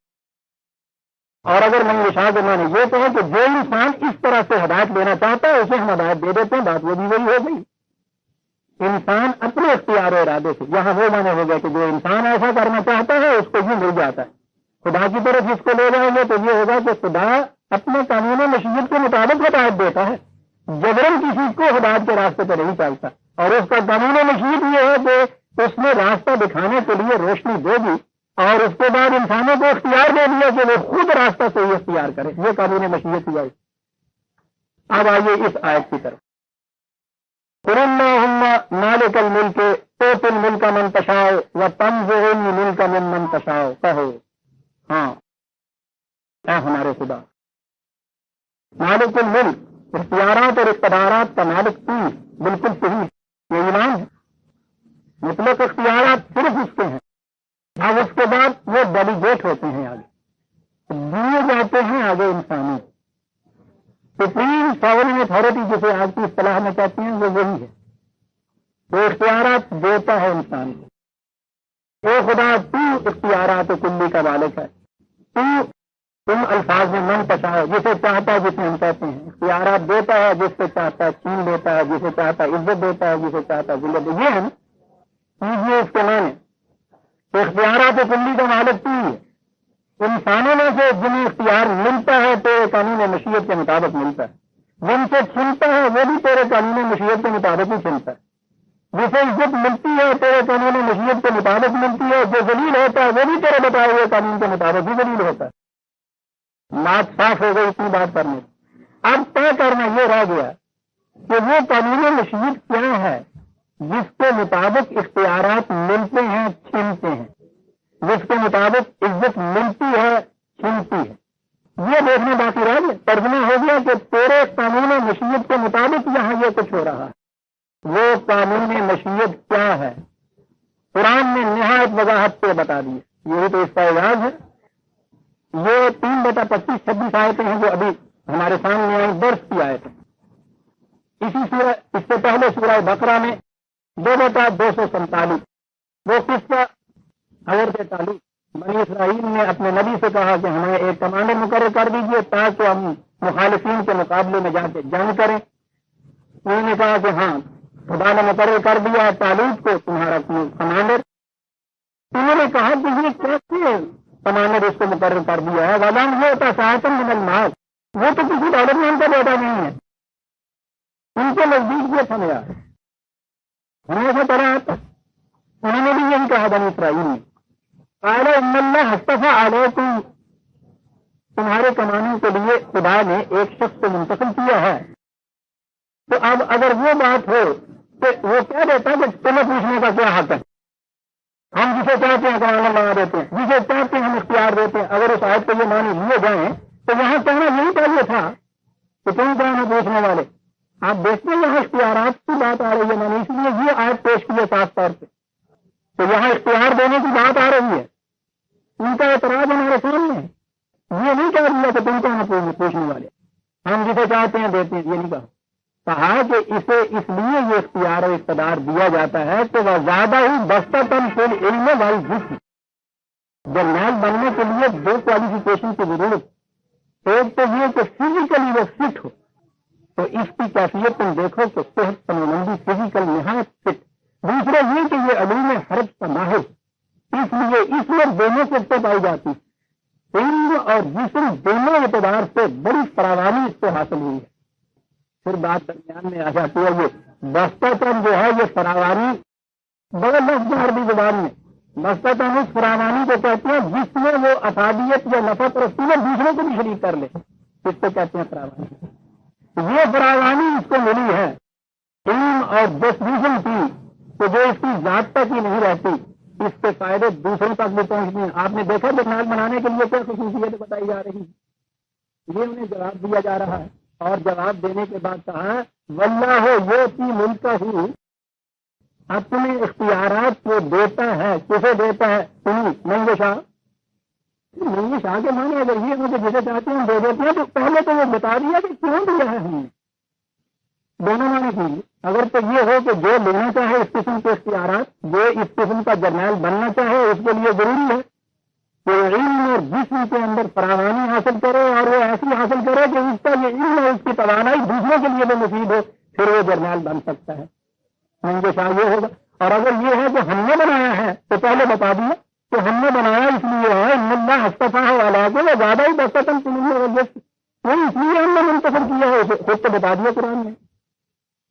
اور اگر من یشاء کے معنی یہ کہیں کہ جو انسان اس طرح سے ہدایت لینا چاہتا ہے اسے ہم ہدایت دے دیتے ہیں، بات وہ بھی وہی ہو گئی. انسان اپنے اختیار و ارادے سے، یہاں وہ معنی ہو گیا کہ جو انسان ایسا کرنا چاہتا ہے اس کو یہ مل جاتا ہے. خدا کی طرف جس کو لے جائیں گے تو یہ ہوگا کہ خدا اپنے قانون مشیت کے مطابق ہدایت دیتا ہے، جبرن کسی کو ہدایت کے راستے پر نہیں چلتا. اور اس کا قانون مشیت یہ ہے کہ اس نے راستہ دکھانے کے لیے روشنی دے دی اور اس کے بعد انسانوں کو اختیار دے دیا کہ وہ خود راستہ صحیح اختیار کرے. یہ قانون مشیت ہی ہے. اب آئیے اس آیت کی طرف. قُلِ اللَّهُمَّ مَالِكَ الْمُلْكِ تُؤْتِي الْمُلْكَ مَن تَشَاءُ وَتَنزِعُ الْمُلْكَ مِمَّن تَشَاءُ. کہو ہاں اے ہمارے خدا، مالک الملک، اختیارات اور اقتدارات کا مالک تو، بالکل صحیح، یہ ایمان ہے. مطلق اختیارات صرف اس کے ہیں. اب اس کے بعد وہ ڈیلیگیٹ ہوتے ہیں، آگے دیے جاتے ہیں آگے انسانوں. سپریم ساورن اتھارٹی جسے آج کی اصطلاح میں کہتے ہیں وہ وہی ہے. وہ اختیارات دیتا ہے انسان کو. اے خدا تو اختیارات کلی کا مالک ہے. تم الفاظ میں من تشاء، جسے چاہتا ہے جسے ہم کہتے ہیں اختیارات دیتا ہے، جس سے چاہتا ہے چھین دیتا ہے، جسے چاہتا ہے عزت دیتا ہے، جسے چاہتا ہے ذلت. یہ ہے کیجیے اس کے معنی. اختیارات کلی کا مالک تو ہے. انسانوں میں سے جنہیں اختیار ملتا ہے تیرے قانون مشیت کے مطابق ملتا ہے، جن سے چھنتا ہے وہ بھی تیرے قانون مشیت کے مطابق ہی چھنتا ہے، جسے عزت ملتی ہے تیرے قانون مشیت کے مطابق ملتی ہے، جو ذلیل ہوتا ہے وہ بھی تیرے بتائے ہوئے قانون کے مطابق ہی ذلیل ہوتا ہے۔ بات صاف ہو گئی اتنی بات کرنے، اب طے کرنا یہ رہ گیا کہ وہ قانون مشیت کیا ہے جس کے مطابق اختیارات ملتے ہیں چھنتے ہیں، جس کے مطابق عزت ملتی ہے چھنتی ہے۔ یہ دیکھنا باقی رہ گیا، ترجمہ ہو گیا کہ تیرے قانون مشیت کے مطابق یہاں یہ کچھ ہو رہا ہے۔ وہ قانون مشیت کیا ہے قرآن نے نہایت وضاحت سے بتا دی، یہی تو اس کا اعجاز ہے۔ یہ 3/25-26 آیتیں ہیں جو ابھی ہمارے سامنے آئی، درس کی آیتیں۔ اسی سورہ، اس سے پہلے سورہ بقرہ میں 2/247 وہ قصہ حضرت طالب بنی اسرائیل نے اپنے نبی سے کہا کہ ہمیں ایک کمانڈر مقرر کر دیجیے تاکہ ہم مخالفین کے مقابلے میں جا کے جنگ کریں۔ انہوں نے کہا کہ ہاں خدا نے مقرر کر دیا ہے طالب کو تمہارا کمانڈر۔ انہوں نے کہا کہ یہ کیسے کمانڈر اس کو مقرر کر دیا ہے، ولم یؤت ساعۃ من المال، وہ تو کسی دولت میں ان کا بیٹا نہیں ہے، ان کے نزدیک یہ سمجھا ہمیں سے پڑا آتا۔ انہوں نے بھی یہی کہا بنی اسرائیل نے، قال ان اللہ اصطفى علیکم، تمہارے کمانے کے لیے خدا نے ایک شخص کو منتخب کیا ہے۔ تو اب اگر وہ بات ہو تو وہ کیا دیتا ہے کہ تمہیں پوچھنے کا کیا حق ہے؟ ہم جسے چاہتے ہیں کمانا لگا دیتے ہیں، جسے چاہتے ہیں ہم اختیار دیتے ہیں۔ اگر اس آیت کو یہ معنی لیے جائیں تو یہاں کہنا یہی چاہیے تھا کہ تم کون ہو پوچھنے والے۔ آپ دیکھتے ہیں یہاں اختیارات کی بات آ رہی ہے، میں نے اس لیے یہ آیت پیش کی ہے صاف طور پہ، تو یہاں اختیار دینے کی بات آ رہی ہے۔ ان کا اعتراض ہمارے سامنے ہے، یہ نہیں کہہ دیا کہ تم کون ہو پوچھنے والے، ہم جسے چاہتے ہیں دیتے ہیں، یہ نہیں کہا۔ کہا کہ اسے اس لیے یہ اختیار و اقتدار دیا جاتا ہے کہ وہ زیادہ ہی بستتاً فی العلم والجسم، جرنیل بننے کے لیے 2 کوالیفیکیشن کی ضرورت، ایک تو یہ کہ فزیکلی وہ فٹ ہو، تو اس کی کیفیت تم دیکھو کہ صحت تمندی فزیکل نہایت فٹ، دوسرا یہ کہ یہ علوم حرف کا ماہر، اس لیے اس میں دونوں سے پائی جاتی، علم اور جسم دونوں اعتبار سے بڑی فراوانی اس کو حاصل ہوئی ہے۔ پھر بات درمیان میں آ جاتی ہے، یہ بستتاً جو ہے یہ فراوانی بڑا لفظ عربی زبان میں، بستتاً اس فراوانی کو کہتے ہیں جس میں وہ افادیت یا نفع پرستی میں دوسروں کو بھی شریک کر لے، اس کو کہتے ہیں فراوانی۔ یہ فراوانی اس کو ملی ہے علم اور جسم کی، تو جو اس کی ذات تک ہی نہیں رہتی، اس کے فائدے دوسروں تک بھی پہنچتے ہیں۔ آپ نے دیکھا جرنیل بنانے کے لیے کیا خصوصیت بتائی جا رہی ہے، یہ انہیں جواب دیا جا رہا ہے، اور جواب دینے کے بعد کہا واللہ یؤتی ملکہ، اپنے اختیارات کو دیتا ہے، کسے دیتا ہے؟ تمہیں من یشاء، من یشاء کے معنی اگر یہ مجھے جسے چاہتے ہیں دے دیتے ہیں، تو پہلے تو وہ بتا دیا کہ کیوں دیا ہے ہم نے، دونوں معنی کیجیے۔ اگر تو یہ ہو کہ جو لینا چاہے اس قسم کے اختیارات، جو اس قسم کا جرنیل بننا چاہے، اس کے لیے ضروری ہے کہ علم اور جسم کے اندر فراوانی حاصل کرے، اور وہ ایسی حاصل کرے کہ اس کا یہ علم اور اس کی توانائی دوسروں کے لیے بھی مفید ہو، پھر وہ جرنیل بن سکتا ہے۔ ہم جو شاید یہ ہوگا، اور اگر یہ ہے کہ ہم نے بنایا ہے تو پہلے بتا دیا کہ ہم نے بنایا اس لیے ہے، ان اللہ اصطفیٰ علیہ کو وہ زیادہ ہی بستتاً وہ اس لیے ہم نے منتخب کیا ہے، خود تو بتا دیا قرآن نے۔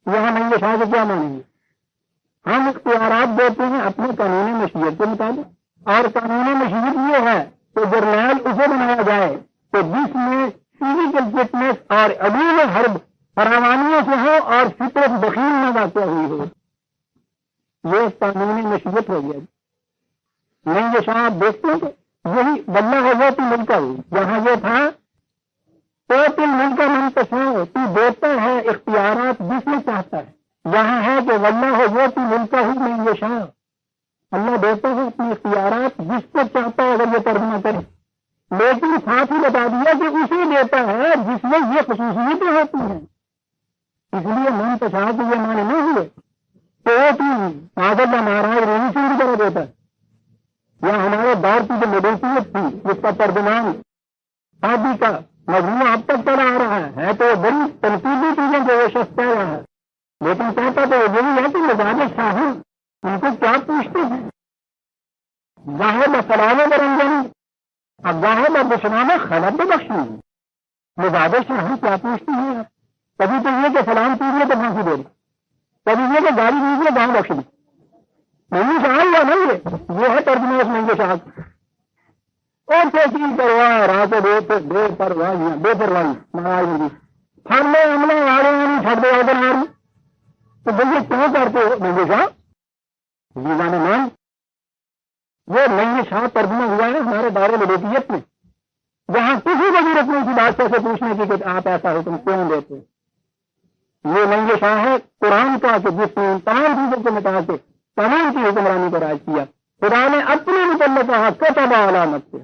یہاں نہیں یہ شاید کیا مانیں گے، ہم اختیارات دیتے ہیں اپنے قانون مشیت کے مطابق، اور قانون مشیت یہ ہے کہ جرنیل اسے بنایا جائے کہ جس میں فزیکل فٹنس اور علوم حرب فراوانیوں سے ہو اور فطرت دخیل میں واقع ہوئی ہو، یہ قانون مشیت ہو گیا۔ نہیں یہ شاہ آپ دیکھتے ہیں کہ یہی واللہ یؤتی ملکہ، یہاں یہ تھا تؤتی الملک من تشاء، تو دیتا ہے اختیارات جس میں چاہتا ہے، یہاں ہے کہ واللہ یؤتی ملکہ من یشاء، اللہ دیتا ہے اپنے اختیارات جس کو چاہتا ہے، اگر یہ ترجمہ کرے، لیکن ساتھ ہی بتا دیا کہ اسے دیتا ہے جس میں یہ خصوصیتیں ہوتی ہیں، اس لیے من تشاء کے یہ معنی نہیں ہوئے تو اللہ مہاراج روی سنگھ کی طرح دیتا ہے، یا ہمارے دور کی جو مدیسیت تھی جس کا ترجمان شادی کا مجموعہ اب تک چلا آ رہا ہے تو وہ بڑی تنقیدی چیزیں جو وہ شخص کہہ رہا ہے، لیکن کہتا تو یہی ہے کہ مزاج شاہی ان کو کیا پوچھتے ہیں، ظاہر سلاموں پر انجن افواہ بشنامہ خلط بخشی مزاج سے ہم کیا پوچھتی ہیں آپ؟ کبھی تو یہ کہ سلام کیجیے تو پھانسی دے دیں، کبھی یہ کہ گاڑی دیجیے گاؤں بخش دیں. نہیں صاحب یا نہیں یہ ہے ترجمہ اس مہنگے صاحب. اور کیسی پرواہ رات بے پرواہی بے پرواہی مہاراج جی ہم نے عملہ والے نہیں چھڑ دے ادھر ماری تو بھائی کیوں کرتے ہو مہنگے صاحب جیزان مان. وہ مہنگے شاہ ترجمہ ہوا ہے ہمارے دار العلویت میں، جہاں کسی کو ضرورت نہیں تھی بادشاہ سے پوچھنے کی کہ آپ ایسا حکم کیوں دیتے. یہ مہنگے شاہ ہے قرآن کا کہ جس نے تمام چیزوں کو مٹا کے تمام کی حکمرانی پر راج کیا. خدا نے اپنے متعلق کہا کتب علامت سے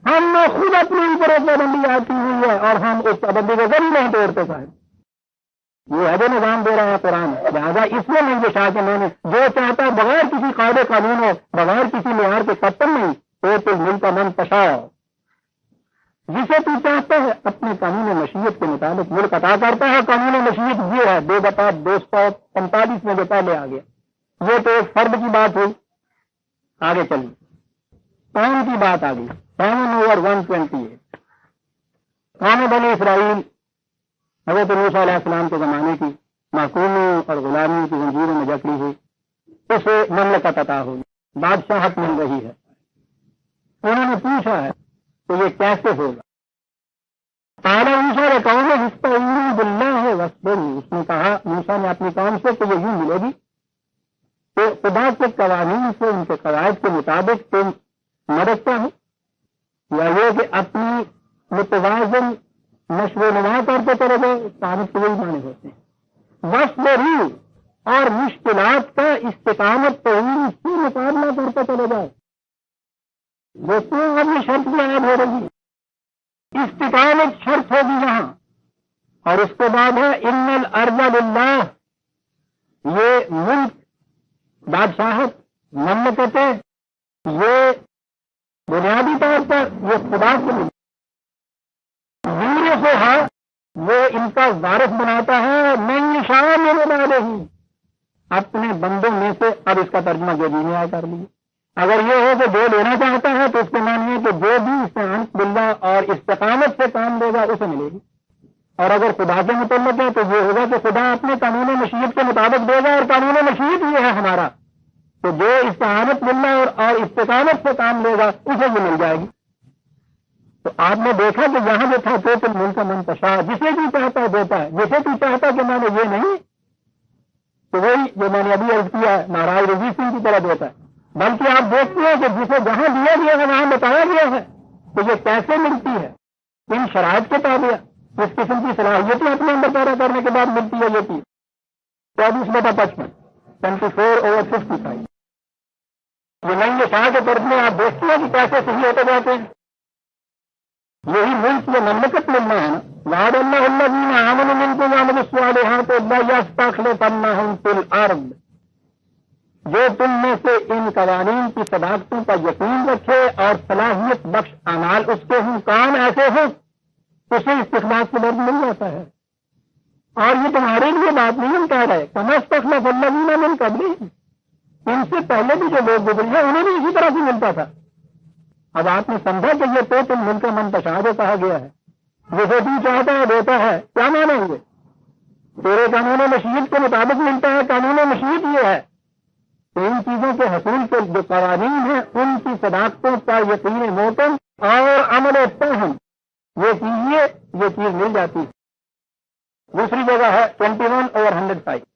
ہم نے خود اپنے اوپر ایک پابندی عائد کی ہوئی ہے اور ہم اس پابندی کو ضرور نہیں توڑتے صاحب. یہ ہے جو نظام دے رہا ہے قرآن. لہٰذا اس میں مہنگے شاہ کے میں نے جو چاہتا بغیر کسی قاعدے قانون ہو بغیر کسی معیار کے قتل نہیں تو ملک کا من پشا جسے تو چاہتا ہے اپنے قانون مشیت کے مطابق ملک عطا کرتا ہے. قانون مشیت یہ ہے 245 میں جو پہلے آ گیا. یہ تو ایک فرد کی بات ہوئی. آگے چلیے قوم کی بات آ گئی. 7/128 قوم بنی اسرائیل حضرت موسیٰ علیہ السلام کے زمانے کی محکومی اور غلامی کی زنجیروں میں جکڑی ہوئی. اسے مملکت عطا ہوئی، بادشاہت مل رہی ہے. انہوں نے پوچھا ہے تو یہ کیسے ہوگا؟ اعلیٰ موسیٰ نے قوم استعینوا باللہ واصبروا. اس نے کہا موسیٰ نے اپنی قوم سے کہ یہ یوں ملے گی کہ خدا کے قوانین سے ان کے قواعد کے مطابق تم مدد چاہو یا یہ کہ اپنی متوازن نشو و نما کرتے چلے گئے. تعریف کے وہی معنی ہوتے ہیں. واصبروا اور مشکلات کا استقامت طویل سے مقابلہ کرتے چلے جائے. دوستوں اب یہ شرط بھی عائد ہو رہی ہے، استقامت شرط ہوگی یہاں. اور اس کے بعد ہے ان الارض للہ. یہ ملک بادشاہت مملکتیں یہ بنیادی طور پر یہ خدا کے ملک سے ہے. وہ ان کا وارث بناتا ہے من یشاء من عبادہ اپنے بندوں میں سے. اب اس کا ترجمہ جو بھی نے کر لیا. اگر یہ ہو کہ جو لینا چاہتا ہے تو اس کے معنی ہے کہ جو بھی استعانت باللہ اور استقامت سے کام دے گا اسے ملے گی. اور اگر خدا کے متعلق ہے تو یہ ہوگا کہ خدا اپنے قانون مشیت کے مطابق دے گا. اور قانون مشیت یہ ہے ہمارا کہ جو استعانت باللہ اور استقامت سے کام لے گا اسے یہ مل جائے گی. تو آپ نے دیکھا کہ یہاں جو تھا تو ملک کا منتشا جسے بھی چاہتا ہے دیتا ہے. جسے بھی چاہتا کہ میں نے یہ نہیں تو وہی جو میں نے ابھی عرض کیا ہے مہاراج رنجیت سنگھ کی طرح دیتا ہے. بلکہ آپ دیکھتے ہیں کہ جسے جہاں دیا گیا ہے وہاں بتایا گیا ہے تو یہ کیسے ملتی ہے ان شرائط کے تابع اس قسم کی صلاحیتیں اپنے اندر پیدا کرنے کے بعد ملتی ہے. یہ چیز 24/55 24/55 یہ مہنگے شاہ کے طرف میں آپ دیکھتے ہیں کہ کیسے صحیح ہوتے جاتے ہیں. یہی ملک یہ مملکت ملنا ہے نا. وعد اللہ الذین آمنوا منکم وعملوا الصالحات لیستخلفنہم فی الارض. جو تم میں سے ان قوانین کی صداقتوں کا یقین رکھے اور صلاحیت بخش اعمال اس کے ہوں کام ایسے ہوں اسے استخلاف کے لفظ مل جاتا ہے. اور یہ تمہارے لیے بات نہیں ہم کہہ رہے کما استخلف الذین من قبلہم. ان سے پہلے بھی جو لوگ گزرے ہیں انہیں بھی اسی طرح سے ملتا تھا. اب آپ نے سمجھا کہ یہ تو تم ملک منتشا جو کہا گیا ہے جسے تو چاہتا ہے دیتا ہے. کیا مانیں گے؟ تیرے قانون مشیت کے مطابق ملتا ہے. قانون مشیت یہ ہے ان چیزوں کے حصول کے جو قوانین ہیں ان کی صداقتوں کا یقین موتم اور عمل فہم یہ کیجیے یہ چیز مل جاتی ہے. دوسری جگہ ہے 21/105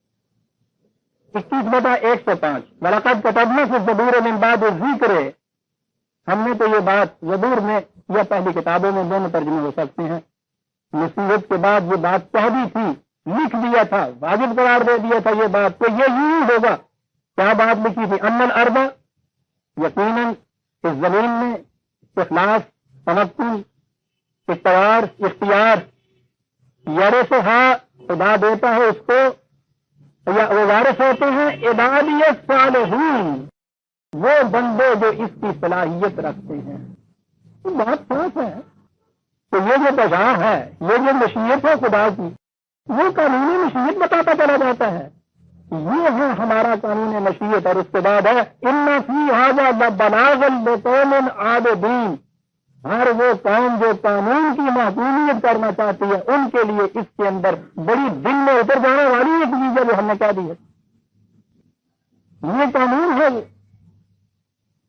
21/105 وَلَقَدْ كَتَبْنَا فِي الزَّبُورِ مِن بَعْدِ الذِّكْرِ. ہم نے تو یہ بات زبور میں یا پہلی کتابوں میں دونوں ترجمے ہو سکتے ہیں. نصیحت کے بعد یہ بات کہہ دی تھی لکھ دیا تھا واجب قرار دے دیا تھا یہ بات تو یہ یوں ہوگا. کیا بات لکھی تھی؟ ان الارض یقیناً اس زمین میں اخلاص تمکن اختیار یرثھا خدا دیتا ہے اس کو یا وہ وارث ہوتے ہیں عبادی الصالحین وہ بندے جو اس کی صلاحیت رکھتے ہیں. تو بات صاف ہے تو یہ جو بجا ہے یہ جو مشیت ہے خدا کی وہ قانونی مشیت بتاتا چلا جاتا ہے. یہ ہے ہمارا قانون مشیت. اور اس کے بعد ہے ان فی ھذا لبلاغا لقوم عابدین. ہر وہ قوم جو قانون کی محکومیت کرنا چاہتی ہے ان کے لیے اس کے اندر بڑی دل میں اتر جانے والی ایک چیز ہے جو ہم نے کہہ دی ہے، یہ قانون ہے،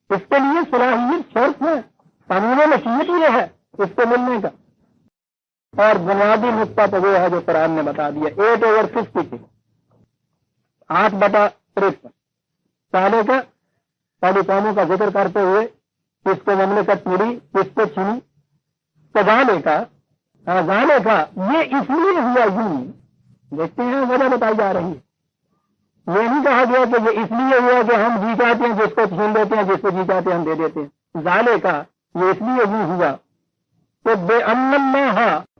اس کے لیے صلاحیت شرط ہے، قانون مشیت یہ ہے اس کو ملنے کا۔ اور بنیادی نقطہ تو وہ ہے جو قرآن نے بتا دیا 8/50 8/53 سالے کا پہلی قوموں کا ذکر کرتے ہوئے کس کو مملکت ملی، کس کو چھینی، کزالے کا یہ اس لیے ہوا یوں، دیکھتے ہیں وجہ بتائی جا رہی ہے، یہ نہیں کہا گیا کہ یہ اس لیے ہوا کہ ہم جی چاہتے ہیں جس کو چھین دیتے ہیں، جس کو جی چاہتے ہیں ہم دے دیتے ہیں، زالے کا یہ اس لیے یوں ہوا کہ بے ان اللہ،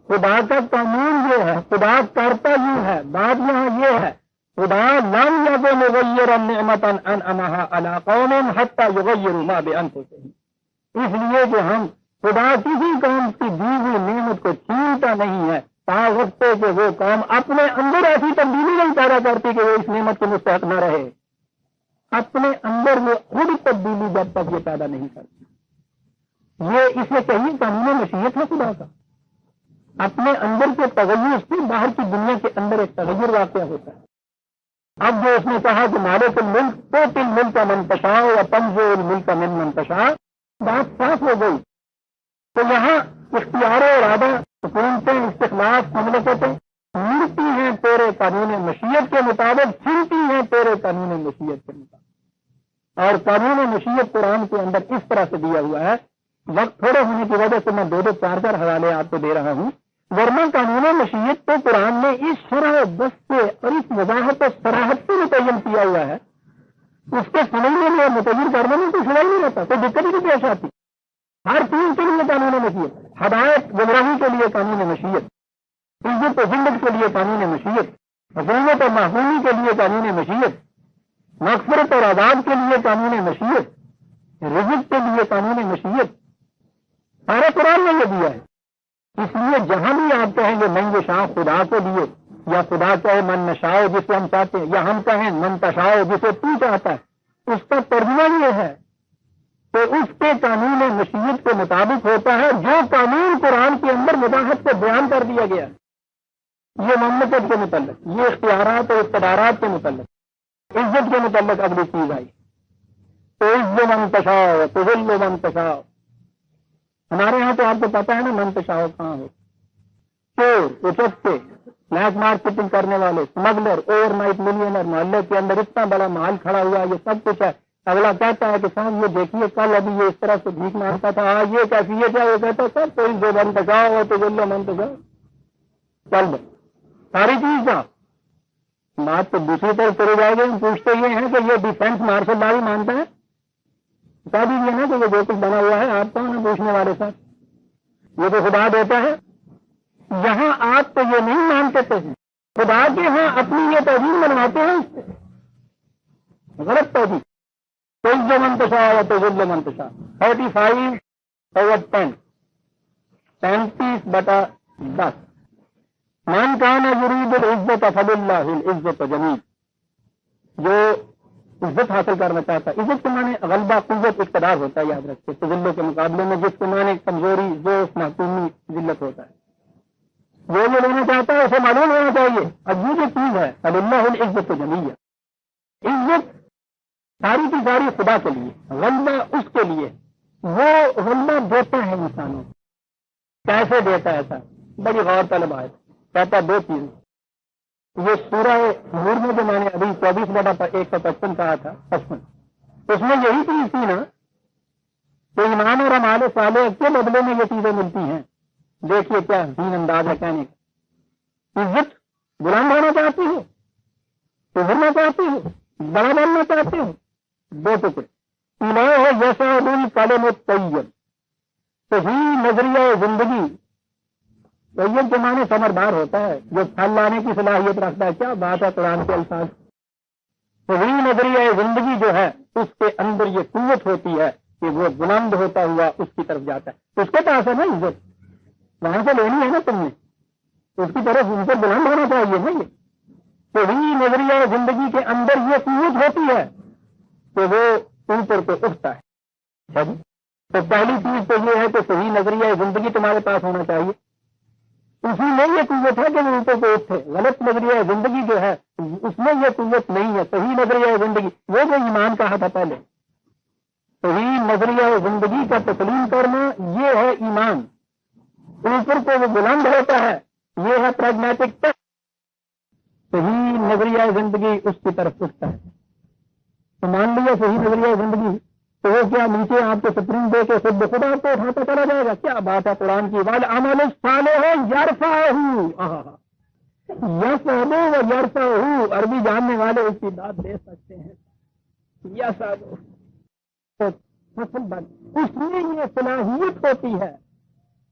خدا کا قانون یہ ہے، خدا کرتا یوں ہے، بات یہاں یہ ہے خدا لم یکن مغیرا نعمتا انعمها علی قوم حتی یغیروا ما بانفسہم، اس لیے کہ ہم خدا کسی قوم کی دی ہوئی نعمت کو چھینتا نہیں ہے تا وقت کہ وہ قوم اپنے اندر ایسی تبدیلی نہیں پیدا کرتی کہ وہ اس نعمت کے مستحق نہ رہے، اپنے اندر وہ خود تبدیلی جب تک یہ پیدا نہیں کرتی، یہ اسے کہیے قانون مشیت ہے خدا کا، اپنے اندر کے تغیر سے باہر کی دنیا کے اندر ایک تغیر واقع ہوتا ہے۔ اب جو اس نے کہا کہ مالک الملک تو ملک کا منتشا یا تنزع الملک کا من منتشا، بات صاف ہو گئی۔ تو یہاں اختیار و ارادہ، حکومتیں، استخلاف، مملکتیں ملتی ہیں تیرے قانون مشیت کے مطابق، چھنتی ہیں تیرے قانون مشیت کے مطابق، اور قانون مشیت قرآن کے اندر اس طرح سے دیا ہوا ہے، وقت تھوڑے ہونے کی وجہ سے میں 2 4 حوالے آپ کو دے رہا ہوں، ورنہ قانون مشیت تو قرآن نے اس شرح بس سے اور اس وضاحت و صراحت سے متعین کیا ہوا ہے، اس کے سمجھنے میں اور متعین کرنے میں کوئی سوائی نہیں رہتا، کوئی دقت ہی پیش آتی، ہر چیز کے لیے قانون مشیت، ہدایت گمراہی کے لیے قانون مشیت، عزت و ذلت کے لیے قانون مشیت، حکومت اور محکومی کے لیے قانون مشیت، مغفرت اور عذاب کے لیے قانون مشیت، رزق کے لیے قانون مشیت، سارے قرآن نے یہ دیا ہے۔ اس لیے جہاں بھی آپ کہیں گے من یشاء خدا کو دیے، یا خدا کہے من نشاء جسے ہم چاہتے ہیں، یا ہم کہیں من تشاء جسے تو چاہتا ہے، اس کا ترجمہ یہ ہے کہ اس کے قانون مشیت کے مطابق ہوتا ہے جو قانون قرآن کے اندر وضاحت سے بیان کر دیا گیا ہے۔ یہ مملکت کے متعلق، یہ اختیارات اور اقتدارات کے متعلق، عزت کے متعلق اگلی چیز آئی تو عز من تشاء تذل من تشاء۔ ہمارے ہاں تو آپ کو پتا ہے نا منتشا کہاں ہو، چور، اچکتے، بلیک مارکیٹنگ کرنے والے، اسمگلر، اوور نائٹ ملینر، محلے کے اندر اتنا بڑا محل کھڑا ہوا ہے، یہ سب کچھ ہے، اگلا کہتا ہے کہ صاحب یہ دیکھیے کل ابھی یہ اس طرح سے بھیک مانگتا تھا، یہ کیفیت ہے، وہ کہتا سب کوئی جو منتشا ہو تو گلو منتشا چل بھائی ساری چیز کا بات تو دوسری طرف چلے جائے گی۔ ہم پوچھتے یہ ہیں کہ یہ ڈیفینس مارشل لا مانتا ہے، بتا دیجیے نا کہ وہ جو کچھ بنا ہوا ہے، آپ کون ہیں پوچھنے والے صاحب، یہ تو خدا دیتا ہے۔ یہاں آپ تو یہ نہیں مانتے تھے، خدا کے ہاں اپنی یہ توہین بنواتے ہیں، اس سے غلط توہین۔ تو جو منتشا ہے تو ذل منتشا 35/10 35/10 من کان یرید العزت فللہ العزت جمیع، جو عزت حاصل کرنا چاہتا ہے، عزت کے معنی غلبہ، قوت، اقتدار ہوتا ہے، یاد رکھتے تو ذلوں کے مقابلے میں جس کے معنی کمزوری، ضعف، محکومی، ذلت ہوتا ہے، جو یہ لینا چاہتا ہے اسے معلوم ہونا چاہیے۔ اب یہ جو چیز ہے فللہ العزت جمیع، عزت ساری کی ساری خدا کے لیے، غلبہ اس کے لیے، وہ غلبہ دیتا ہے انسانوں کو، کیسے دیتا ہے؟ ایسا بڑی غور طلب ہے، کہتا 2 چیزیں۔ یہ سورہ نور میں جو میں نے ابھی 24/155 کہا تھا 55، اس میں یہی چیز تھی نا کہ ایمان اور اعمال صالح کے بدلے میں یہ چیزیں ملتی ہیں۔ دیکھیے کیا حسین انداز ہے کہنے کا، عزت بلند ہونا چاہتی ہو، ابھرنا چاہتی ہو، بڑا بننا چاہتے ہو، 2 ٹکڑے، الہ یسعد الکلم الطیب، صحیح نظریہ زندگی، طیب کے معنی ثمردار ہوتا ہے، جو پھل لانے کی صلاحیت رکھتا ہے، کیا بات ہے قرآن کے الفاظ۔ صحیح نظریہ زندگی جو ہے اس کے اندر یہ قوت ہوتی ہے کہ وہ بلند ہوتا ہوا اس کی طرف جاتا ہے، اس کے پاس ہے نا عزت، وہاں سے لینی ہے نا تم نے، اس کی طرف ان سے بلند ہونا چاہیے نا۔ یہ صحیح نظریہ زندگی کے اندر یہ قوت ہوتی ہے کہ وہ اوپر کو اٹھتا ہے۔ تو پہلی چیز تو یہ ہے کہ صحیح نظریہ نظریہ زندگی، وہ جو ایمان کہا تھا پہلے، صحیح نظریہ زندگی کا تسلیم کرنا یہ ہے ایمان. اوپر کو وہ بلند ہوتا ہے، یہ ہے پریگمیٹک ٹیسٹ. صحیح نظریہ زندگی اس کی طرف اٹھتا ہے. تو مان لیا صحیح نظریہ زندگی، تو وہ کیا نیچے آپ کو سپریم دے کے خود بخود آپ کو اٹھاتا چلا جائے گا؟ کیا بات ہے قرآن کی. والعمل الصالح یرفعہ، یصعد و یرفعہ، عربی جاننے والے اس کی بات دے سکتے ہیں. یصعد اس میں یہ صلاحیت ہوتی ہے،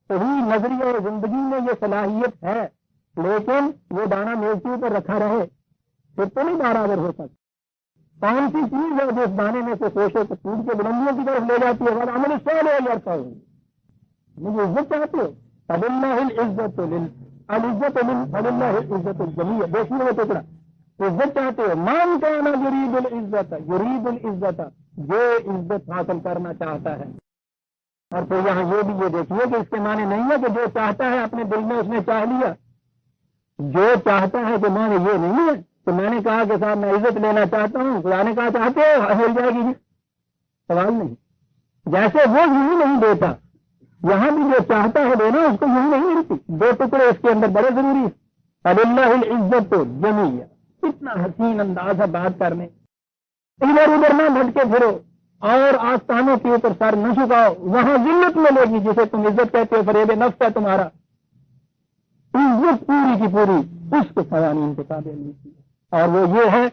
صحیح نظریہ اور زندگی میں یہ صلاحیت ہے، لیکن وہ دانا میز کے اوپر رکھا رہے پھر تو نہیں برابر ہو سکتا. کون سی چیز ہے جو اس دانے میں سے سوچے تو ٹوٹ کے بلندیوں کی طرف لے جاتی ہے؟ والعمل الصالح یرفعہ. مجھے عزت چاہتے ہو؟ فللہ العزت العزت فللہ العزت الجمیع. دیکھیے وہ ٹکڑا، عزت چاہتے ہو؟ من کان یرید العزت یرید العزت، جو عزت حاصل کرنا چاہتا ہے. اور پھر یہاں یہ بھی یہ دیکھیے کہ اس کے معنی نہیں ہے کہ جو چاہتا ہے اپنے دل میں اس نے چاہ لیا. جو چاہتا ہے کہ معنی یہ نہیں ہے تو میں نے کہا کہ صاحب میں عزت لینا چاہتا ہوں، خدا نے کہا چاہتے ہو مل جائے گی. سوال نہیں. جیسے وہ یوں نہیں دیتا، یہاں بھی جو چاہتا ہے دینا اس کو یوں نہیں ملتی. دو ٹکڑے اس کے اندر بڑے ضروری ہیں. فللہ العزت جمیع. اتنا حسین انداز ہے بات کرنے. ادھر ادھر نہ بھٹکے پھرو اور آستانوں کے اوپر سر نہ جھکاؤ. وہاں ذلت ملے گی جسے تم عزت کہتے ہو. فریب نفس ہے تمہارا. عزت پوری کی پوری اس کے قوانین کے تابع نہیں. اور وہ یہ ہے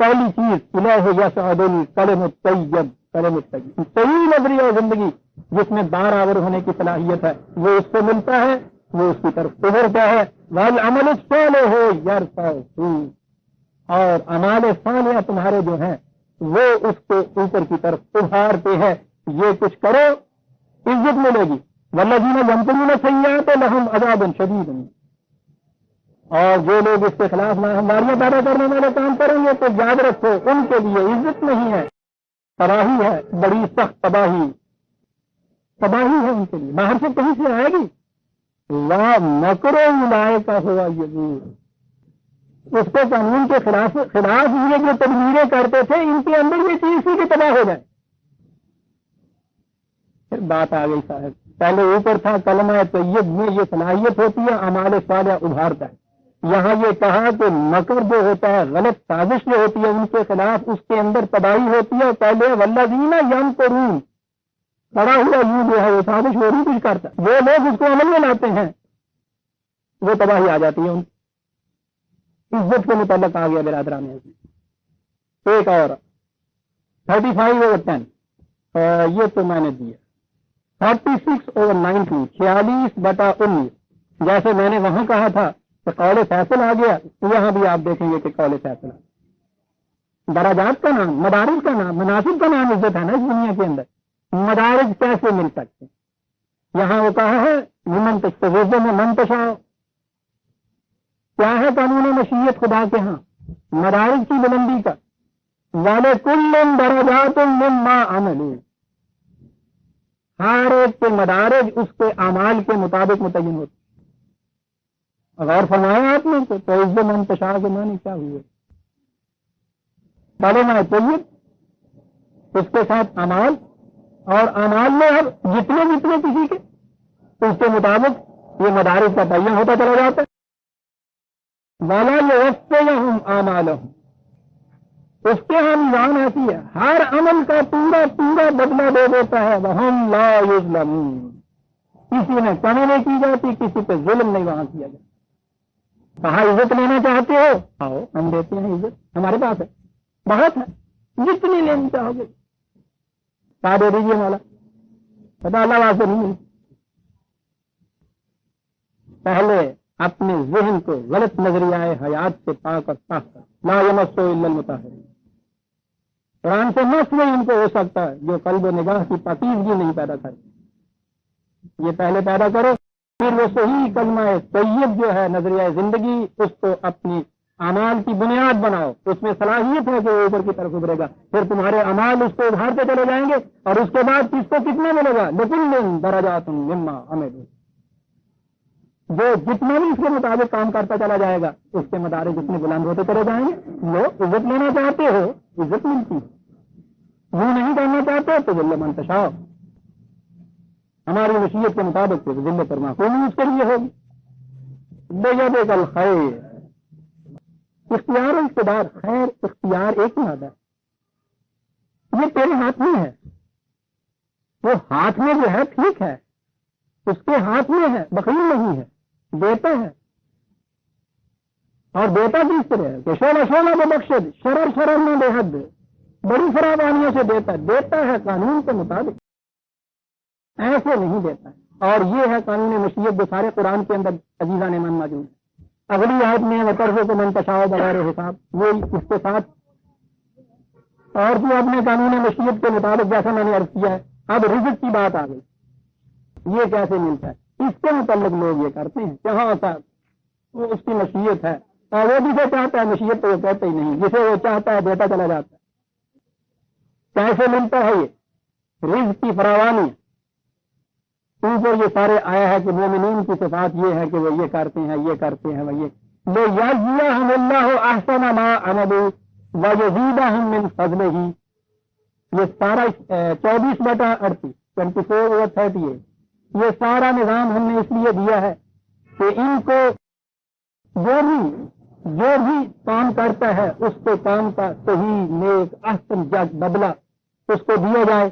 پہلی چیز، الہ یصعد الکلم الطیب، کلم الطیب. صحیح نظریہ زندگی جس میں برابر ہونے کی صلاحیت ہے، وہ اس سے ملتا ہے، وہ اس کی طرف ابھرتا ہے. والعمل الصالح یرفعہ، اور اعمال صالحہ تمہارے جو ہیں وہ اس کو اوپر کی طرف ابھارتے ہیں. یہ کچھ کرو عزت ملے گی. والذین یمکرون السیئات لہم عذاب شدید. اور جو لوگ اس کے خلاف ناہمواریاں پیدا کرنے والے کام کریں گے تو یاد رکھو ان کے لیے عزت نہیں ہے، تباہی ہے، بڑی سخت تباہی. تباہی ہے ان کے لیے. باہر سے کہیں سے آئے گی. لا مکر اولئک ہوا یبور. اس کے قانون کے خلاف یہ جو تدبیریں کرتے تھے ان کے اندر یہ چیز تھی کہ تباہ ہو جائے. پھر بات آ گئی صاحب، پہلے اوپر تھا کلمہ طیب میں یہ صلاحیت ہوتی ہے، اعمال صالحہ ابھارتا ہے. یہاں یہ کہا کہ مکر جو ہوتا ہے، غلط سازش جو ہوتی ہے ان کے خلاف، اس کے اندر تباہی ہوتی ہے. پہلے والذین یمکرون پڑا ہوا یوں جو ہے وہ سازش وہ نہیں کچھ کرتا. وہ لوگ اس کو عمل میں لاتے ہیں وہ تباہی آ جاتی ہے ان کی. عزت کے متعلق آ گیا برادران. ایک اور 35/10 یہ تو میں نے دیا. 36/19 46/19. جیسے میں نے وہاں کہا تھا کہ قول فیصل آ گیا، یہاں بھی آپ دیکھیں گے کہ قول فیصل. درجات کا نام، مدارج کا نام، مناسب کا نام عزت ہے نا اس دنیا کے اندر. مدارج کیسے مل سکتے؟ یہاں وہ کہا ہے منتشا میں منتشا. کیا ہے قانون مشیت خدا کے ہاں؟ مدارج کی بلندی کا. وَلِكُلٍّ دَرَجَاتٌ مِّمَّا عَمِلُوا. ہر ایک کے مدارج اس کے اعمال کے مطابق متعین ہوتے. غور فرمایا آپ نے تو عزت منتشا کے معنی کیا ہوئے؟ کلمہ طیب اس کے ساتھ اعمال، اور اعمال میں اب جتنے کسی کے اس کے مطابق یہ مدارج کا تعین ہوتا چلا جاتا ہے. وَلَا يُوَفِّيَهُمْ أَعْمَالَهُمْ. اس کے ہاں نظام ایسی ہے، ہر عمل کا پورا بدلہ دے دیتا ہے. وَهُمْ لَا يُظْلَمُونَ. کسی میں کمی نہیں کی جاتی، کسی پہ ظلم نہیں وہاں کیا جاتا. کہاں عزت لینا چاہتے ہو؟ آؤ ہم دیتے ہیں عزت، ہمارے پاس ہے، بہت ہے، جتنی لینی چاہو گے کہا دے دیجیے مولا. پتا اللہ واسطے نہیں ملتی. پہلے اپنے ذہن کو غلط نظریہ حیات سے پاک اور صاف کر. لا یمسہ الا المطہرون. قرآن سے نفس نہیں ان کو ہو سکتا ہے جو قلب و نگاہ کی پاکیزگی نہیں پیدا کرے. یہ پہلے پیدا کرو، پھر وہ صحیح کلمہ طیب جو ہے نظریہ زندگی اس کو اپنی اعمال کی بنیاد بناؤ. اس میں صلاحیت ہے کہ وہ اوپر کی طرف ابھرے گا. پھر تمہارے اعمال اس کو ابھارتے چلے جائیں گے اور اس کے بعد کس کو کتنا ملے گا؟ لیکن درجات مما عملوا. جو جتنا بھی اس کے مطابق کام کرتا چلا جائے گا اس کے مدارج جتنے بلند ہوتے چلے جائیں گے. لوگ عزت لینا چاہتے ہو عزت ملتی ہے، وہ نہیں کرنا چاہتے تو ذل منتشا ہماری وصیت کے مطابق تو ذل پر معقوم اس کے لیے ہوگی. بے جب الخیر اختیار و اقتدار، خیر اختیار ایک ہی آتا ہے، یہ تیرے ہاتھ میں ہے. وہ ہاتھ میں جو ہے ٹھیک ہے، اس کے ہاتھ میں ہے، بخیل نہیں ہے، دیتا ہے. اور دیتا کس طرح ہے کہ شولہ شولہ میں بخشد شرر شرر میں بے حد، بڑی فراوانیوں سے دیتا ہے قانون کے مطابق، ایسے نہیں دیتا ہے. اور یہ ہے قانون مشیت جو سارے قرآن کے اندر عزیزان ایمان موجود ہے. اگلی آیت میں وطرفوں کو منتشاؤ بغیر حساب، وہ اس کے ساتھ اور جو اپنے قانون مشیت کے مطابق جیسا میں نے عرض کیا ہے. اب رزق کی بات آ گئی، یہ کیسے ملتا ہے، اس کے متعلق لوگ یہ کرتے ہیں جہاں تک وہ اس کی مشیت ہے، اور وہ جسے چاہتا ہے مشیت تو وہ کہتے ہی نہیں، جسے وہ چاہتا ہے دیتا چلا جاتا ہے. کیسے ملتا ہے یہ رزق کی فراوانی؟ اوپر یہ سارے آیا ہے کہ مومنین کی صفات یہ ہے کہ وہ یہ کرتے ہیں یہ کرتے ہیں، وہ یہ لو یجزیہم اللہ احسن ما عملوا ویزیدہم من فضلہ. یہ سارا 24/38 24/38 یہ سارا نظام ہم نے اس لیے دیا ہے کہ ان کو جو بھی کام کرتا ہے اس کے کام کا صحیح نیک احسن جج بدلہ اس کو دیا جائے،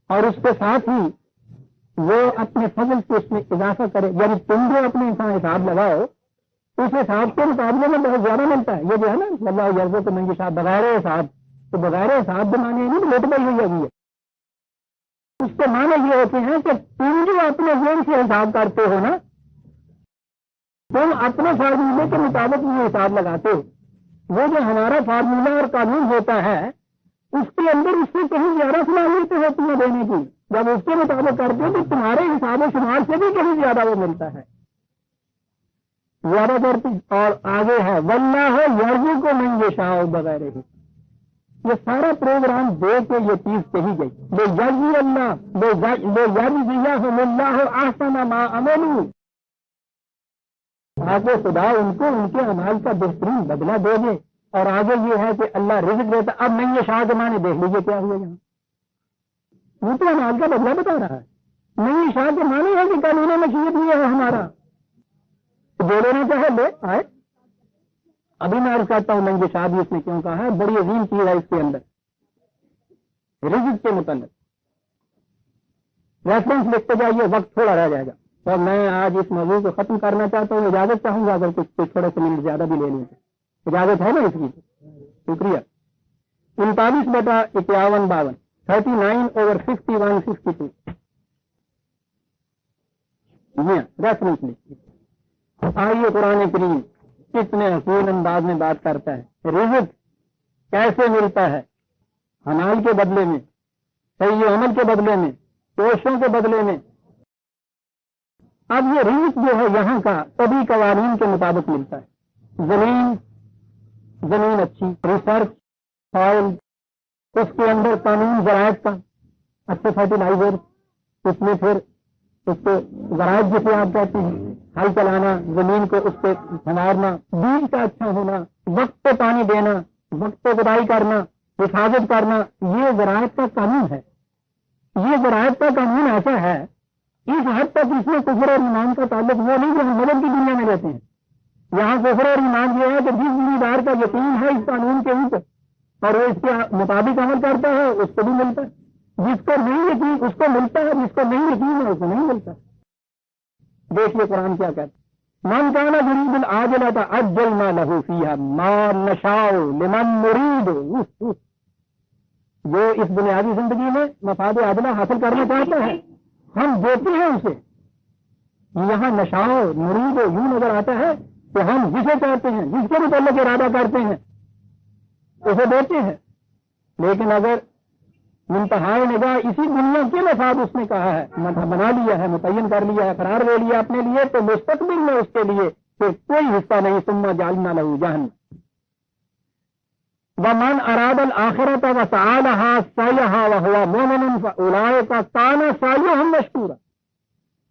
اور اس کے ساتھ ہی وہ اپنے فضل سے اس میں اضافہ کرے. یعنی تم جو اپنے انسان حساب لگاؤ اس حساب کے مقابلے میں بہت زیادہ ملتا ہے. یہ جو ہے نا اللہ یرزق کو منگی صاحب بغیر حساب، تو بغیر حساب بنانے نہیں لوٹ پائی ہوئی ابھی ہے. اس کے معنی یہ ہوتے ہیں کہ تم جو اپنے ذہن سے حساب کرتے ہو نا، تم اپنے فارمولے کے مطابق یہ حساب لگاتے ہو. وہ جو ہمارا فارمولہ اور قانون ہوتا ہے اس کے اندر اس سے کہیں زیادہ صلاحیتیں ہوتی ہیں دینے کی. جب اس کے مطابق کرتے ہو تو تمہارے حساب و شمار سے بھی کہیں زیادہ وہ ملتا ہے، زیادہ کرتی. اور آگے ہے واللہ یرزق کو من یشاء بغیر ہی. یہ سارا پروگرام دے کے یہ چیز کہی گئی بے یرزی اللہ بے یرزیہم اللہ احسن ما عملوا، آگے خدا ان کو ان کے اعمال کا بہترین بدلہ دے دے. اور آگے یہ ہے کہ اللہ رزق دیتا. اب نہیں یہ شاہ کے معنی دیکھ لیجیے کیا ہوا یہاں، وہ تو اعمال کا بدلہ بتا رہا ہے. نہیں شاہ کے معنی ہے کہ قانون مشیت یہ ہے ہمارا، جو لینا چاہے لے آئے. ابھی میں عرض کرتا ہوں منگی شاہ بھی اس نے کیوں کہا ہے، بڑی عظیم چیز ہے اس کے اندر رزق کے متعلق. ریفرنس لکھتے جائیے، وقت تھوڑا رہ جائے گا اور میں آج اس موضوع کو ختم کرنا چاہتا ہوں. اجازت چاہوں گا اگر کچھ تھوڑے سے منٹ زیادہ بھی لے لیں، اجازت ہے نا اس کی؟ شکریہ. 39/51-52 39/51-52 ریفرنس لکھیے. آئیے قرآن کریم کتنے حسین انداز میں بات کرتا ہے. رزق کیسے ملتا ہے؟ حلال کے بدلے میں، صحیح عمل کے بدلے میں، کوششوں کے بدلے میں. اب یہ رزق جو ہے یہاں کا طبی قوانین کے مطابق ملتا ہے. زمین اچھی، ریسرچ سوائل، اس کے اندر قانون زراعت کا، اچھے فرٹیلائزر، اس میں پھر اس کو زراعت جسے آپ کہتے ہیں، ہل چلانا، زمین کو اس پہ سنوارنا، بیج کا اچھا ہونا، وقت پہ پانی دینا، وقت پہ گڈائی کرنا، حفاظت کرنا، یہ زراعت کا قانون ہے. یہ زراعت کا قانون ایسا ہے اس حد تک اس میں کفر اور ایمان کا تعلق وہ نہیں جو ہم مدد کی دنیا میں لیتے ہیں. یہاں کفر اور ایمان یہ ہے کہ جس زمیندار کا یقین ہے اس قانون کے اوپر اور وہ اس کے مطابق عمل کرتا ہے اس کو بھی ملتا ہے. جس کو نہیں یقین اس کو ملتا ہے، جس کو نہیں یقین ہے اس کو نہیں ملتا. دیکھیے قرآن کیا کہتا ہے، من کان یرید العاجلۃ عجلنا لہ فیہا ما نشاء لمن نرید. جو اس بنیادی زندگی میں مفاد عادلہ حاصل کرنا چاہتا ہے ہم دیتے ہیں اسے. یہاں نشاء مرید یوں نظر آتا ہے کہ ہم جسے چاہتے ہیں، جس کے متعلق ارادہ کرتے ہیں اسے دیتے ہیں. لیکن اگر منتہائے نگاہ اسی دنیا کے مفاد اس نے کہا ہے، بنا لیا ہے، متعین کر لیا ہے، قرار لے لیا اپنے لیے، تو مستقبل میں اس کے لیے پھر کوئی حصہ نہیں. ثم جعلنا لہ جہنم. ومن اراد الآخرۃ وسعی لہا سعیہا وہو مؤمن فاولئک کان سعیہم مشکورا.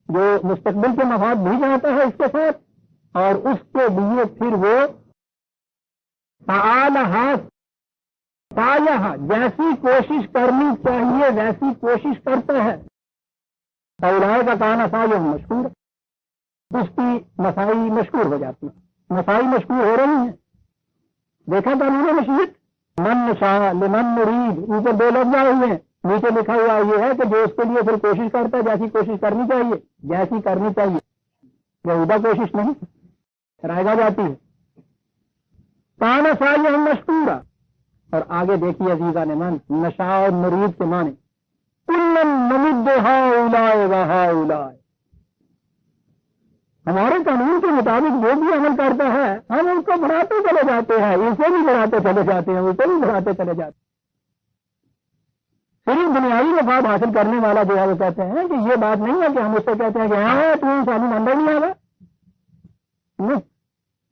جو مستقبل کے مفاد بھی جاتا ہے اس کے ساتھ، اور اس کے لیے پھر وہ جیسی کوشش کرنی چاہیے ویسی کوشش کرتا ہے۔ اولائے کا کہنا سایہ مشکور، اس کی مسائی مشکور ہو جاتی ہے، مسائی مشکور ہو رہی ہیں۔ دیکھا قانون مشیت، من نشاء لمن نرید، اوپر دو لفظ آئے ہوئے ہیں، نیچے لکھا ہوا یہ ہے کہ جو اس کے لیے پھر کوشش کرتا ہے جیسی کوشش کرنی چاہیے جیسی کرنی چاہیے، بہودہ کوشش نہیں رائگا جاتی ہے۔ کان سایہ مشکورا، اور آگے دیکھیے عزیزان من، نشاء اور مرید کے معنی، کلن نمد ہؤلاء وہؤلاء، ہمارے قانون کے مطابق جو بھی عمل کرتا ہے ہم ان کو بڑھاتے چلے جاتے ہیں، اسے بھی بڑھاتے چلے جاتے ہیں، اسے بھی بڑھاتے چلے جاتے ہیں۔ صرف دنیاوی مفاد حاصل کرنے والا جو ہے وہ کہتے ہیں کہ یہ بات نہیں ہے کہ ہم اس سے کہتے ہیں کہ ہاں تو انسانی اندر نہیں آگا، نہیں،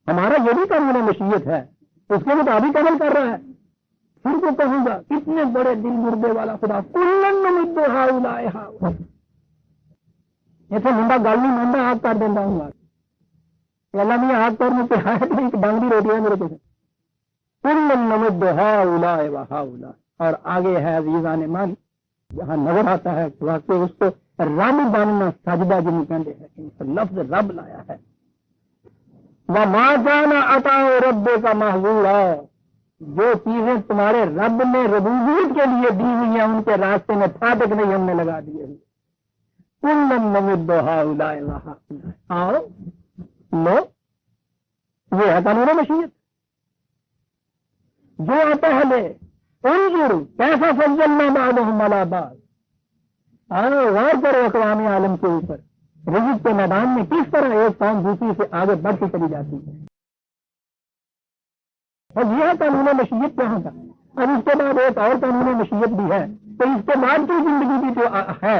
ہمارا یہ بھی قانون مشیت ہے، اس کے مطابق عمل کر رہا ہے۔ پھر تو کہوں گا کتنے بڑے دل مردے والا خدا، کلن نمد ہؤلاء ہؤلاء، ایسے منڈا گل نہیں منڈا آگ کر دینا ہوں گا، اللہ نہیں آگ کرنے پہ ہے تو ایک ڈنگ بھی روٹی ہے میرے پیچھے، کلن نمد ہؤلاء وہؤلاء۔ اور آگے ہے عزیزان من، جہاں نظر آتا ہے واقعی اس کو رب بننا سجدہ جن کہتے ہیں، لفظ رب لایا ہے، وما كان عطاء ربك محظورا، جو چیزیں تمہارے رب نے ربوبیت کے لیے دی ہوئی ہیں ان کے راستے میں پھاٹک نہیں ہم نے لگا دیے ہوئے۔ کلن نمد ہؤلاء وہؤلاء، آؤ لو، یہ ہے قانون مشیت۔ جو پہلے انظر کیسا فضلنا بعضهم علی بعض، آؤ غور کرو اقوام عالم کے اوپر، رزق کے میدان میں کس طرح ایک قوم دوسری سے آگے بڑھتی چلی جاتی ہے۔ اور یہ قانون مشیت کہاں کا؟ اب اس کے بعد ایک اور قانون مشیت بھی ہے، تو اس کے بعد کی زندگی بھی جو ہے،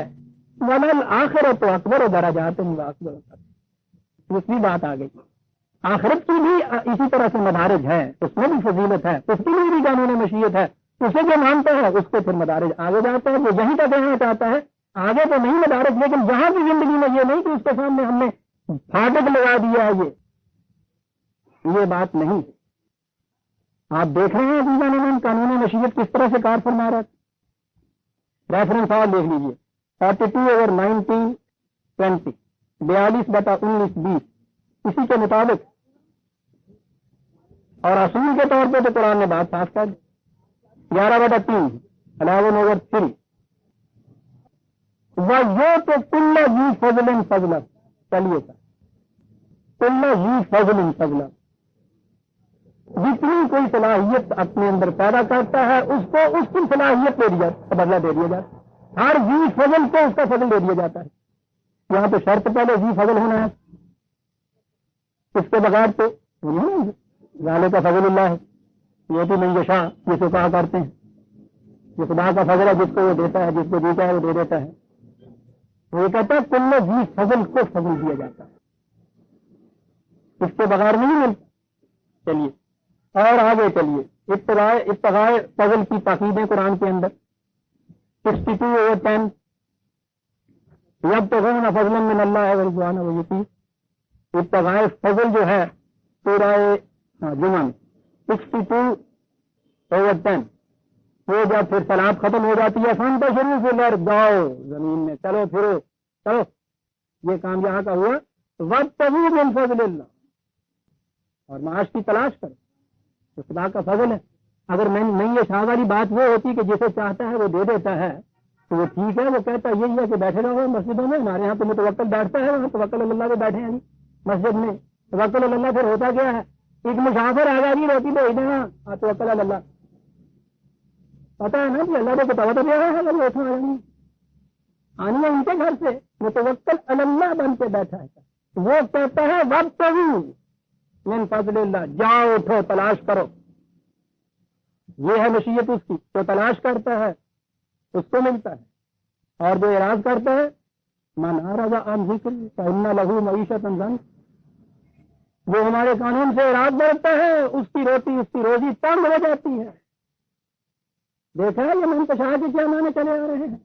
وَلَلْآخِرَةُ أَكْبَرُ دَرَجَاتٍ وَأَكْبَرُ، دوسری بات آ گئی، آخرت کی بھی اسی طرح سے مدارج ہے، اس میں بھی فضیلت ہے، اس کے لیے بھی قانون مشیت ہے، اسے جو مانتا ہے اس کو پھر مدارج آگے جاتا ہے، وہ یہیں تک رہنا چاہتا ہے، آگے تو نہیں مدارج، لیکن جہاں بھی زندگی میں یہ نہیں کہ اس کے سامنے ہم نے پھاٹک لگا دیا ہے، یہ بات نہیں۔ آپ دیکھ رہے ہیں عزیزان من قانون مشیت کس طرح سے کار فرما رہا ہے۔ ریفرنس اور دیکھ لیجیے، 42/19-20، 42/19-20، اسی کے مطابق، اور اصول کے طور پہ تو قرآن نے بات صاف کر دی، 11/3، 11/3، وَيُؤْتِ كُلَّ ذِي فَضْلٍ فَضْلَهُ، چلیے سر، كُلَّ ذِي فَضْلٍ فَضْلَهُ، جتنی کوئی صلاحیت اپنے اندر پیدا کرتا ہے اس کو اس کی صلاحیت دے دیا، بدلہ دے دیا جاتا ہے، ہر ذی فضل کو اس کا فضل دے دیا جاتا ہے۔ یہاں تو شرط پہلے ذی فضل ہونا ہے، اس کے بغیر تو ذالک کا فضل اللہ ہے، یہ بھی من یشاء، جس کو کہا کرتے ہیں، جو خدا کا فضل ہے، جس کو وہ دیتا ہے، جس کو دیتا ہے وہ دے دیتا ہے، وہ یہ کہتا ہے کل ذی فضل کو فضل دیا جاتا ہے، اس کے بغیر نہیں ملتا۔ چلیے اور آگے چلیے، ابتغاء فضل کی تاکیدیں قرآن کے اندر، 62/10، یبتغون فضلا من اللہ ورضوانا ویقین، ابتغاء فضل جو ہے سورہ جمعہ میں 62/10، وہ جب پھر سلاد ختم ہو جاتی ہے، فن تو شروع سے لڑ جاؤ زمین میں، چلو پھرو چلو، یہ کام یہاں کا ہوا، وابتغوا من فضل اللہ، اور معاش کی تلاش کرو، تو خدا کا فضل ہے۔ اگر میں نہیں، یہ شاہ والی بات وہ ہوتی کہ جسے چاہتا ہے وہ دے دیتا ہے تو وہ ٹھیک ہے، وہ کہتا ہے یہی ہے کہ بیٹھے رہو مسجدوں میں، ہمارے یہاں تو متوکل بیٹھتا ہے، وہاں توکل اللہ پہ بیٹھے ہیں جی مسجد میں، توکل اللہ پھر ہوتا کیا ہے، ایک مسافر آ گیا جی روٹی بھیج دینا، توکل اللہ، پتا ہے نا کہ اللہ کو بتاوا تو گیا ہے، وہ اٹھا آنی ہے ان کے گھر سے، متوکل اللہ بن کے بیٹھا ہے، وہ کہتا ہے وابتغوا من فضل اللہ، جاؤ اٹھو تلاش کرو، یہ ہے مشیت اس کی، جو تلاش کرتا ہے اس کو ملتا ہے، اور جو اعراض کرتا ہے من اعرض عن ذکری فإن له معیشۃ ضنکا، وہ ہمارے قانون سے اعراض برتتا ہے اس کی روٹی، اس کی روزی تنگ ہو جاتی ہے۔ دیکھا ہے یہ منتشا کے کیا معنی چلے آ رہے ہیں،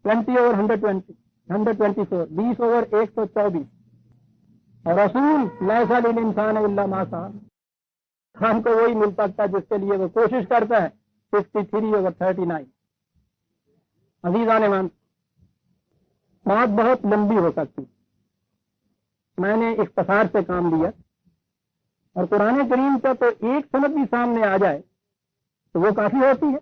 20/120، 124, 20/124. اور رسول لیسا للانسان الا ما سعی، انسان کو وہی مل سکتا ہے جس کے لیے وہ کوشش کرتا ہے. 53/39. عزیزان مان، بات بہت لمبی ہو سکتی، میں نے اختصار سے کام لیا، اور قرآن کریم کا تو ایک سند بھی سامنے آ جائے تو وہ کافی ہوتی ہے.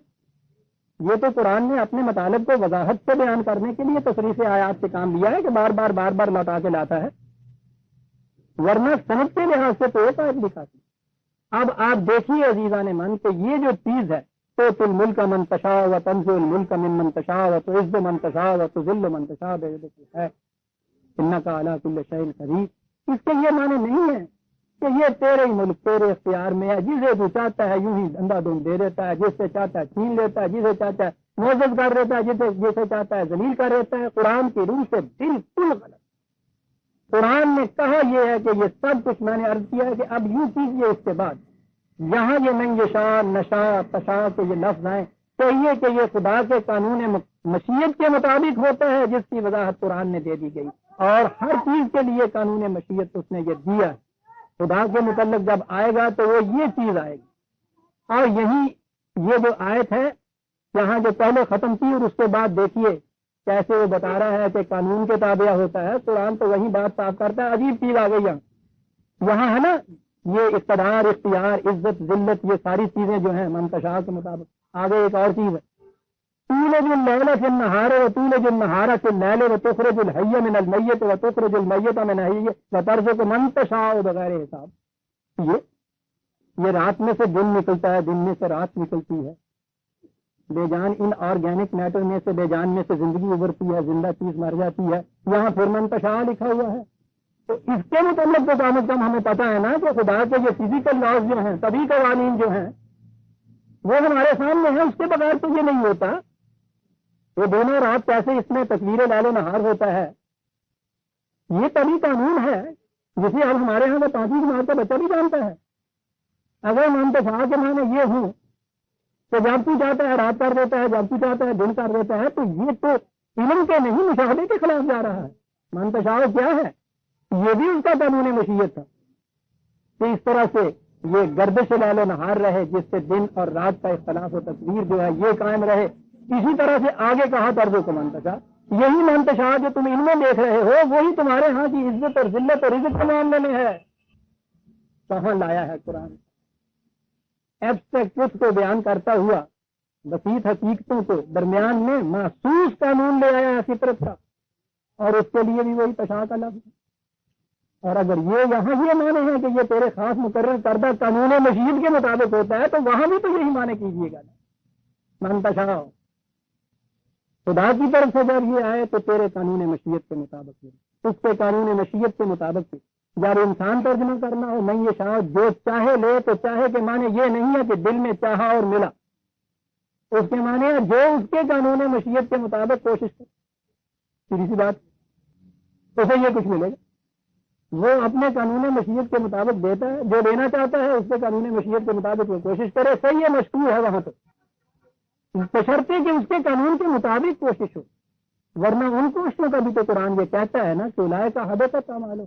یہ تو قرآن نے اپنے مطالب کو وضاحت سے بیان کرنے کے لیے تصریف آیات سے کام لیا ہے کہ بار بار لوٹا کے لاتا ہے، ورنہ سند کے لحاظ سے تو ایک آیت بھی کافی. اب آپ دیکھیے عزیزان من کہ یہ جو چیز ہے، تو الملک من تشاء و تنزع الملک ممن تشاء و تعز من تشاء و تذل من تشاء بیدک ہے انک علی کل شیء قدیر، اس کے یہ معنی نہیں ہے کہ یہ تیرے ہی ملک تیرے اختیار میں ہے، جسے تو چاہتا ہے یوں ہی اندھا دھند دے دیتا ہے، جس سے چاہتا ہے چھین لیتا ہے، جسے چاہتا ہے معزز کر دیتا ہے، جسے چاہتا ہے ذلیل کر دیتا ہے. قرآن کی روح سے بالکل غلط. قرآن نے کہا یہ ہے کہ یہ سب کچھ میں نے عرض کیا ہے کہ اب یوں کیجیے اس کے بعد یہاں یہ من یشاء نشا تشا کے یہ لفظ آئیں کہیے کہ یہ خدا کے قانون مشیت کے مطابق ہوتا ہے، جس کی وضاحت قرآن نے دے دی گئی، اور ہر چیز کے لیے قانون مشیت اس نے یہ دیا ہے. خدا کے متعلق جب آئے گا تو وہ یہ چیز آئے گی. اور یہی یہ جو آیت ہے یہاں جو پہلے ختم کی اور اس کے بعد دیکھیے کیسے وہ بتا رہا ہے کہ قانون کے تابع ہوتا ہے. قرآن تو وہی بات صاف کرتا ہے. عجیب چیز آ گئی یہاں ہے نا، یہ اقتدار اختیار عزت ذلت یہ ساری چیزیں جو ہیں منتشا کے مطابق. آگے ایک اور چیز ہے، تولج اللیل فی النہار وتولج النہار فی اللیل وتخرج الحی من المیت وتخرج المیت من الحی وترزق من تشاء بغیر حساب. یہ رات میں سے دن نکلتا ہے، دن میں سے رات نکلتی ہے، بے جان ان آرگینک میٹر میں سے بے جان میں سے زندگی ابھرتی ہے، زندہ چیز مر جاتی ہے. یہاں پھر منتشا لکھا ہوا ہے، تو اس کے متعلق تو کم از کم ہمیں پتا ہے نا کہ خدا کے یہ فزیکل لاز جو ہیں، سبھی قوانین جو ہیں وہ ہمارے سامنے ہیں. اس کے بغیر تو یہ نہیں ہوتا. وہ دونوں رات کیسے اس میں تصویر لیل و نہار ہوتا ہے، یہ تبھی قانون ہے جسے اب ہمارے یہاں کا 5ویں جماعت کا بچہ بھی جانتا ہے. اگر منتشا کے معنی یہ ہوں تو جب تو چاہتا ہے رات کر دیتا ہے، جب تو چاہتا ہے دن کر دیتا ہے، تو یہ تو علم کے نہیں مشاہدے کے خلاف جا رہا ہے. منتشا کیا ہے؟ یہ بھی اس کا قانون مشیت تھا کہ اس طرح سے یہ گردش لیل و نہار رہے، جس سے دن اور رات کا اختلاف و تصویر جو ہے یہ قائم رہے. اسی طرح سے آگے کہا طرز کو منتشا، یہی منتشا جو تم ان میں دیکھ رہے ہو وہی تمہارے ہاں کی عزت اور ذلت اور رزق کے معاملے میں ہے. کہاں لایا ہے قرآن؟ ایبسٹریکٹ ٹروتھ کو بیان کرتا ہوا بسیط حقیقتوں کو درمیان میں محسوس قانون لے آیا ہے فطرت کا، اور اس کے لیے بھی وہی تشاء کا لفظ ہے. اور اگر یہ یہاں یہ معنی ہے کہ یہ تیرے خاص مقرر کردہ قانون مشیت کے مطابق ہوتا ہے تو وہاں بھی تو یہی معنی کیجیے گا نا. منتشا خدا کی طرف سے جب یہ آئے تو تیرے قانون مشیت کے مطابق ہے، اس کے قانون مشیت کے مطابق ہے. جب انسان ترجمہ کرنا ہو نہیں یہ شاہ جو چاہے لے، تو چاہے کے معنی یہ نہیں ہے کہ دل میں چاہا اور ملا، اس کے معنی ہے جو اس کے قانون مشیت کے مطابق کوشش کرے. سیدھی سی بات، اسے یہ کچھ ملے گا. وہ اپنے قانون مشیت کے مطابق دیتا ہے، جو دینا چاہتا ہے اس کے قانون مشیت کے مطابق وہ کوشش کرے. صحیح ہے، مشکور ہے وہاں تو بشرطے کہ اس کے قانون کے مطابق کوشش ہو، ورنہ ان کوششوں کا بھی تو قرآن یہ کہتا ہے نا کہ اولئک حبطت اعمالہم،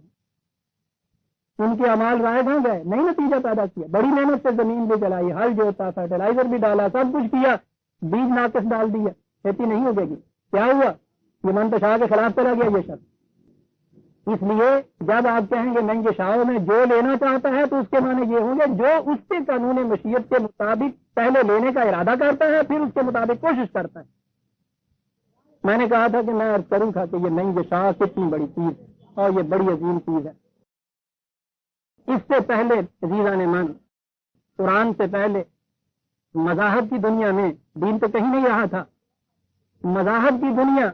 ان کے اعمال رائے کہاں گئے، نہیں نتیجہ پیدا کیا. بڑی محنت سے زمین بھی چلائی، ہل جوتا، فرٹیلائزر بھی ڈالا، سب کچھ کیا، بیج ناقص ڈال دیا، کھیتی نہیں ہوگی گی. کیا ہوا؟ یہ منتشا کے خلاف چلا گیا یہ شخص. اس لیے جب آپ کہیں گے میں یہ شاہوں میں جو لینا چاہتا ہے تو اس کے معنی یہ ہوں گے جو اس کے قانون مشیت کے مطابق پہلے لینے کا ارادہ کرتا ہے پھر اس کے مطابق کوشش کرتا ہے. میں نے کہا تھا کہ میں عرض کروں تھا کہ یہ نہیں یہ شاہ کتنی بڑی چیز ہے اور یہ بڑی عظیم چیز ہے. اس سے پہلے عزیزان من، قرآن سے پہلے مذاہب کی دنیا میں دین تو کہیں نہیں رہا تھا. مذاہب کی دنیا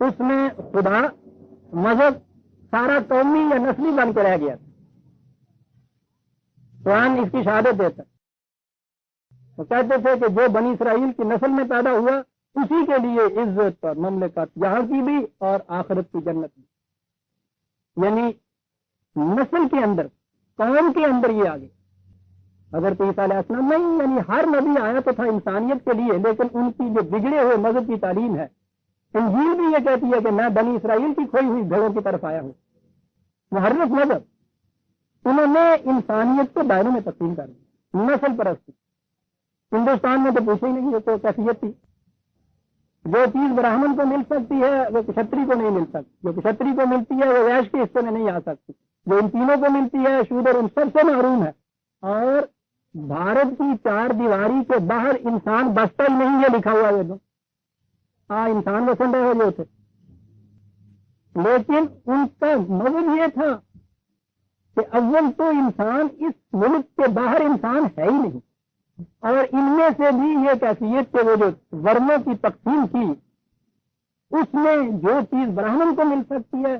اس میں خدا مذہب سارا قومی یا نسلی بن کے رہ گیا. قرآن اس کی شہادت دیتا. وہ کہتے تھے کہ جو بنی اسرائیل کی نسل میں پیدا ہوا اسی کے لیے عزت اور مملکت یہاں کی بھی اور آخرت کی جنت بھی. یعنی نسل کے اندر، قوم کے اندر یہ آگے. حضرت عیسیٰ علیہ السلام نہیں، یعنی ہر نبی آیا تو تھا انسانیت کے لیے، لیکن ان کی جو بگڑے ہوئے مذہب کی تعلیم ہے انجیل بھی یہ کہتی ہے کہ میں بنی اسرائیل کی کھوئی ہوئی بھیڑوں کی طرف آیا ہوں. محرف مذہب انہوں نے انسانیت کو دائروں میں تقسیم کر دیا. نسل پرستی ہندوستان میں تو پوچھے ہی نہیں, تو کیفیت تھی. جو چیز براہمن کو مل سکتی ہے وہ کشتری کو نہیں مل سکتی, جو کشتری کو ملتی ہے وہ ویش کے حصے میں نہیں آ سکتی, جو ان تینوں کو ملتی ہے شودر ان سب سے محروم ہے. اور بھارت کی 4 دیواری کے باہر انسان بستا ہی نہیں ہے لکھا ہوا ہے. جو انسان وسن رہے ہو تھے, لیکن ان کا مطلب یہ تھا کہ اول تو انسان اس ملک کے باہر انسان ہے ہی نہیں. اور ان میں سے بھی یہ کیفیت کہ وہ جو ورنوں کی تقسیم کی اس میں جو چیز براہمن کو مل سکتی ہے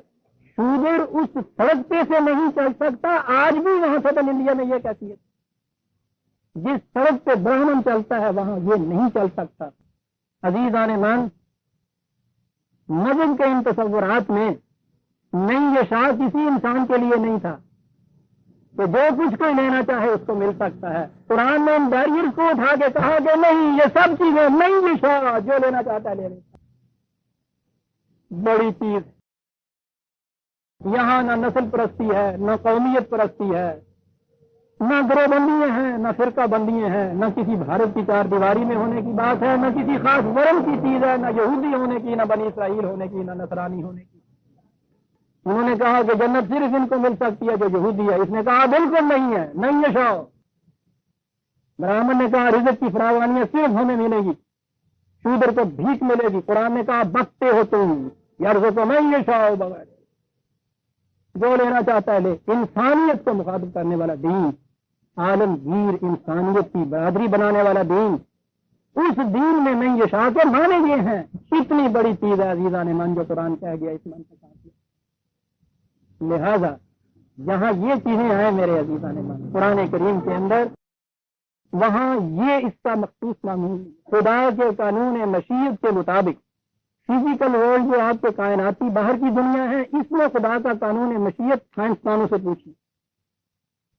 شودر اس سڑک پہ سے نہیں چل سکتا. آج بھی وہاں سدرن انڈیا میں یہ کیفیت, جس سڑک پہ براہمن چلتا ہے وہاں یہ نہیں چل سکتا. عزیزان مان, مذہب کے ان تصورات میں نہیں یہ شاہ کسی انسان کے لیے نہیں تھا کہ جو کچھ کوئی لینا چاہے اس کو مل سکتا ہے. قرآن نے ان بیریئر کو اٹھا کے کہا کہ نہیں, یہ سب چیزیں نہیں, یہ شاہ جو لینا چاہتا ہے لے لیتا. بڑی چیز یہاں نہ نسل پرستی ہے, نہ قومیت پرستی ہے, نہ گروہ بندیاں ہیں, نہ فرقہ بندیاں ہیں, نہ کسی بھارت کی 4 دیواری میں ہونے کی بات ہے, نہ کسی خاص ورم کی چیز ہے, نہ یہودی ہونے کی, نہ بنی اسرائیل ہونے کی, نہ نصرانی ہونے کی. انہوں نے کہا کہ جنت صرف ان کو مل سکتی ہے جو یہودی ہے. اس نے کہا بالکل نہیں ہے, نہیں یہ شاہ. براہمن نے کہا رزق کی فراوانی صرف ہمیں ملے گی, شودر کو بھیک ملے گی. قرآن نے کہا بکتے ہو تم یار کو میں یہ شاہ بغیر جو لینا چاہتا ہے لے. انسانیت کو مخاطب کرنے والا دین, عالمگیر انسانیت کی برادری بنانے والا دین, اس دین میں نہیں یہ شاہ کے مانے یہ ہیں. اتنی بڑی چیز ہے عزیزان من جو قرآن کہہ گیا اس من کے ساتھ. لہذا جہاں یہ چیزیں ہیں میرے عزیزان من قرآن کریم کے اندر, وہاں یہ اس کا مخصوص معمول خدا کے قانون مشیت کے مطابق فزیکل ورلڈ جو آپ کے کائناتی باہر کی دنیا ہے اس میں خدا کا قانون مشیت سائنسدانوں سے پوچھی.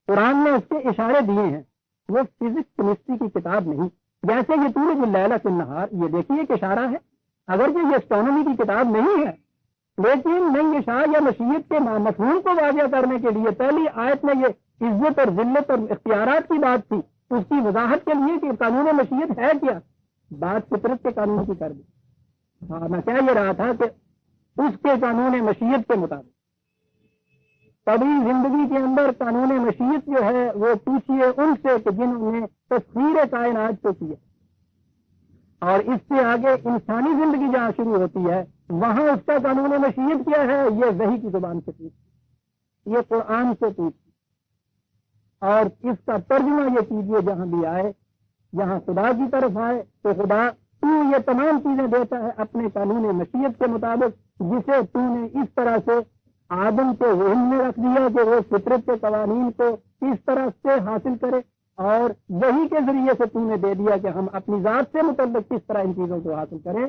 قرآن نے اس کے اشارے دیے ہیں, وہ فزکس کیمسٹری کی کتاب نہیں. جیسے یہ طول اللیل فی النہار, یہ دیکھیے کہ اشارہ ہے, اگرچہ یہ اسٹرانومی کی کتاب نہیں ہے, لیکن نہیں اشاع یا مشیت کے مفہوم کو واضح کرنے کے لیے پہلی آیت میں یہ عزت اور ذلت اور اختیارات کی بات تھی, اس کی وضاحت کے لیے کہ قانون مشیت ہے کیا, بات فطرت کے قانون کی کر دی. ہاں میں کہہ یہ رہا تھا کہ اس کے قانون مشیت کے مطابق طبی زندگی کے اندر قانون مشیت جو ہے وہ پوچھیے ان سے کہ جنہوں نے تصویر کائنات کو کیا, اور اس سے آگے انسانی زندگی جہاں شروع ہوتی ہے وہاں اس کا قانون مشیت کیا ہے, یہ وحی کی زبان سے پوچھیے, یہ قرآن سے پوچھیے, اور اس کا ترجمہ یہ کیجیے جہاں بھی آئے, جہاں خدا کی طرف آئے تو خدا تو یہ تمام چیزیں دیتا ہے اپنے قانون مشیت کے مطابق, جسے تو نے اس طرح سے آدم کے ذہن میں رکھ دیا کہ وہ فطرت کے قوانین کو اس طرح سے حاصل کرے, اور وہی کے ذریعے سے تو نے دے دیا کہ ہم اپنی ذات سے متعلق کس طرح ان چیزوں کو حاصل کریں.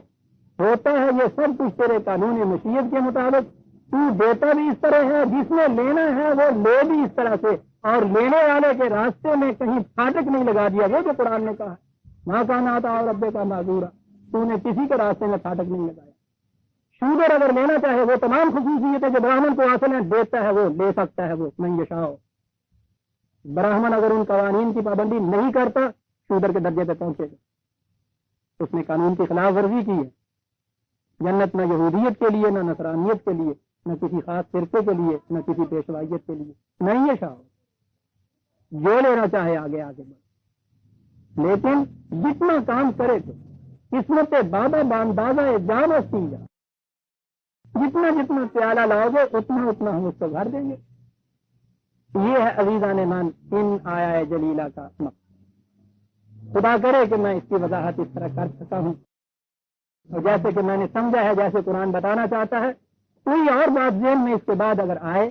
ہوتا ہے یہ سب کچھ تیرے قانون مشیت کے مطابق, تو دیتا بھی اس طرح ہے, جس نے لینا ہے وہ لے بھی اس طرح سے, اور لینے والے کے راستے میں کہیں پھاٹک نہیں لگا دیا گیا. جو قرآن نے کہا ماں کا ناتا اور رب کا معذورا, تو نے کسی کے راستے میں پھاٹک نہیں لگایا. شودر اگر لینا چاہے وہ تمام خصوصیتیں جو براہمن کو حاصل ہیں دیتا ہے, وہ لے سکتا ہے, وہ نہیں یشاء. براہمن اگر ان قوانین کی پابندی نہیں کرتا شودر کے درجے پہ پہنچے گا, اس نے قانون کی خلاف ورزی کی ہے. جنت نہ یہودیت کے لیے, نہ نصرانیت کے لیے, نہ کسی خاص فرقے کے لیے, نہ کسی پیشوائیت کے لیے, نہیں یہ شاہ. جو لینا چاہے آگے آگے بڑھ, لیکن جتنا کام کرے تو قسمت بابا باندازہ جان و سینجا, جتنا جتنا پیالہ لاؤ گے اتنا اتنا ہم اس کو بھر دیں گے. یہ ہے عزیزان مان ان آیا جلیلہ کا مقصد. خدا کرے کہ میں اس کی وضاحت اس طرح کر سکا ہوں, اور جیسے کہ میں نے سمجھا ہے, جیسے قرآن بتانا چاہتا ہے. کوئی اور بات ذہن میں اس کے بعد اگر آئے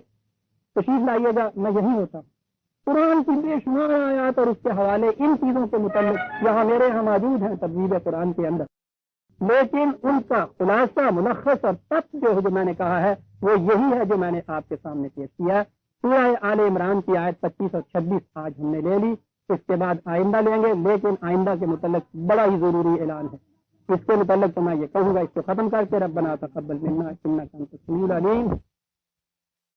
تشریف لائیے گا, میں یہی ہوتا ہوں. قرآن کی بے شمار آیات اور اس کے حوالے ان چیزوں کے متعلق یہاں میرے یہاں موجود ہیں تدوین قرآن کے اندر, لیکن ان کا خلاصہ ملخص اور تک جو میں نے کہا ہے وہ یہی ہے جو میں نے آپ کے سامنے پیش کیا. سورہ آل عمران کی آیت 25 اور 26 آج ہم نے لے لی, اس کے بعد آئندہ لیں گے, لیکن آئندہ کے متعلق بڑا ہی ضروری اعلان ہے. اس کے متعلق تو میں یہ کہوں گا، اس کو ختم کر کے ربنا تقبل منا انک انت السمیع العلیم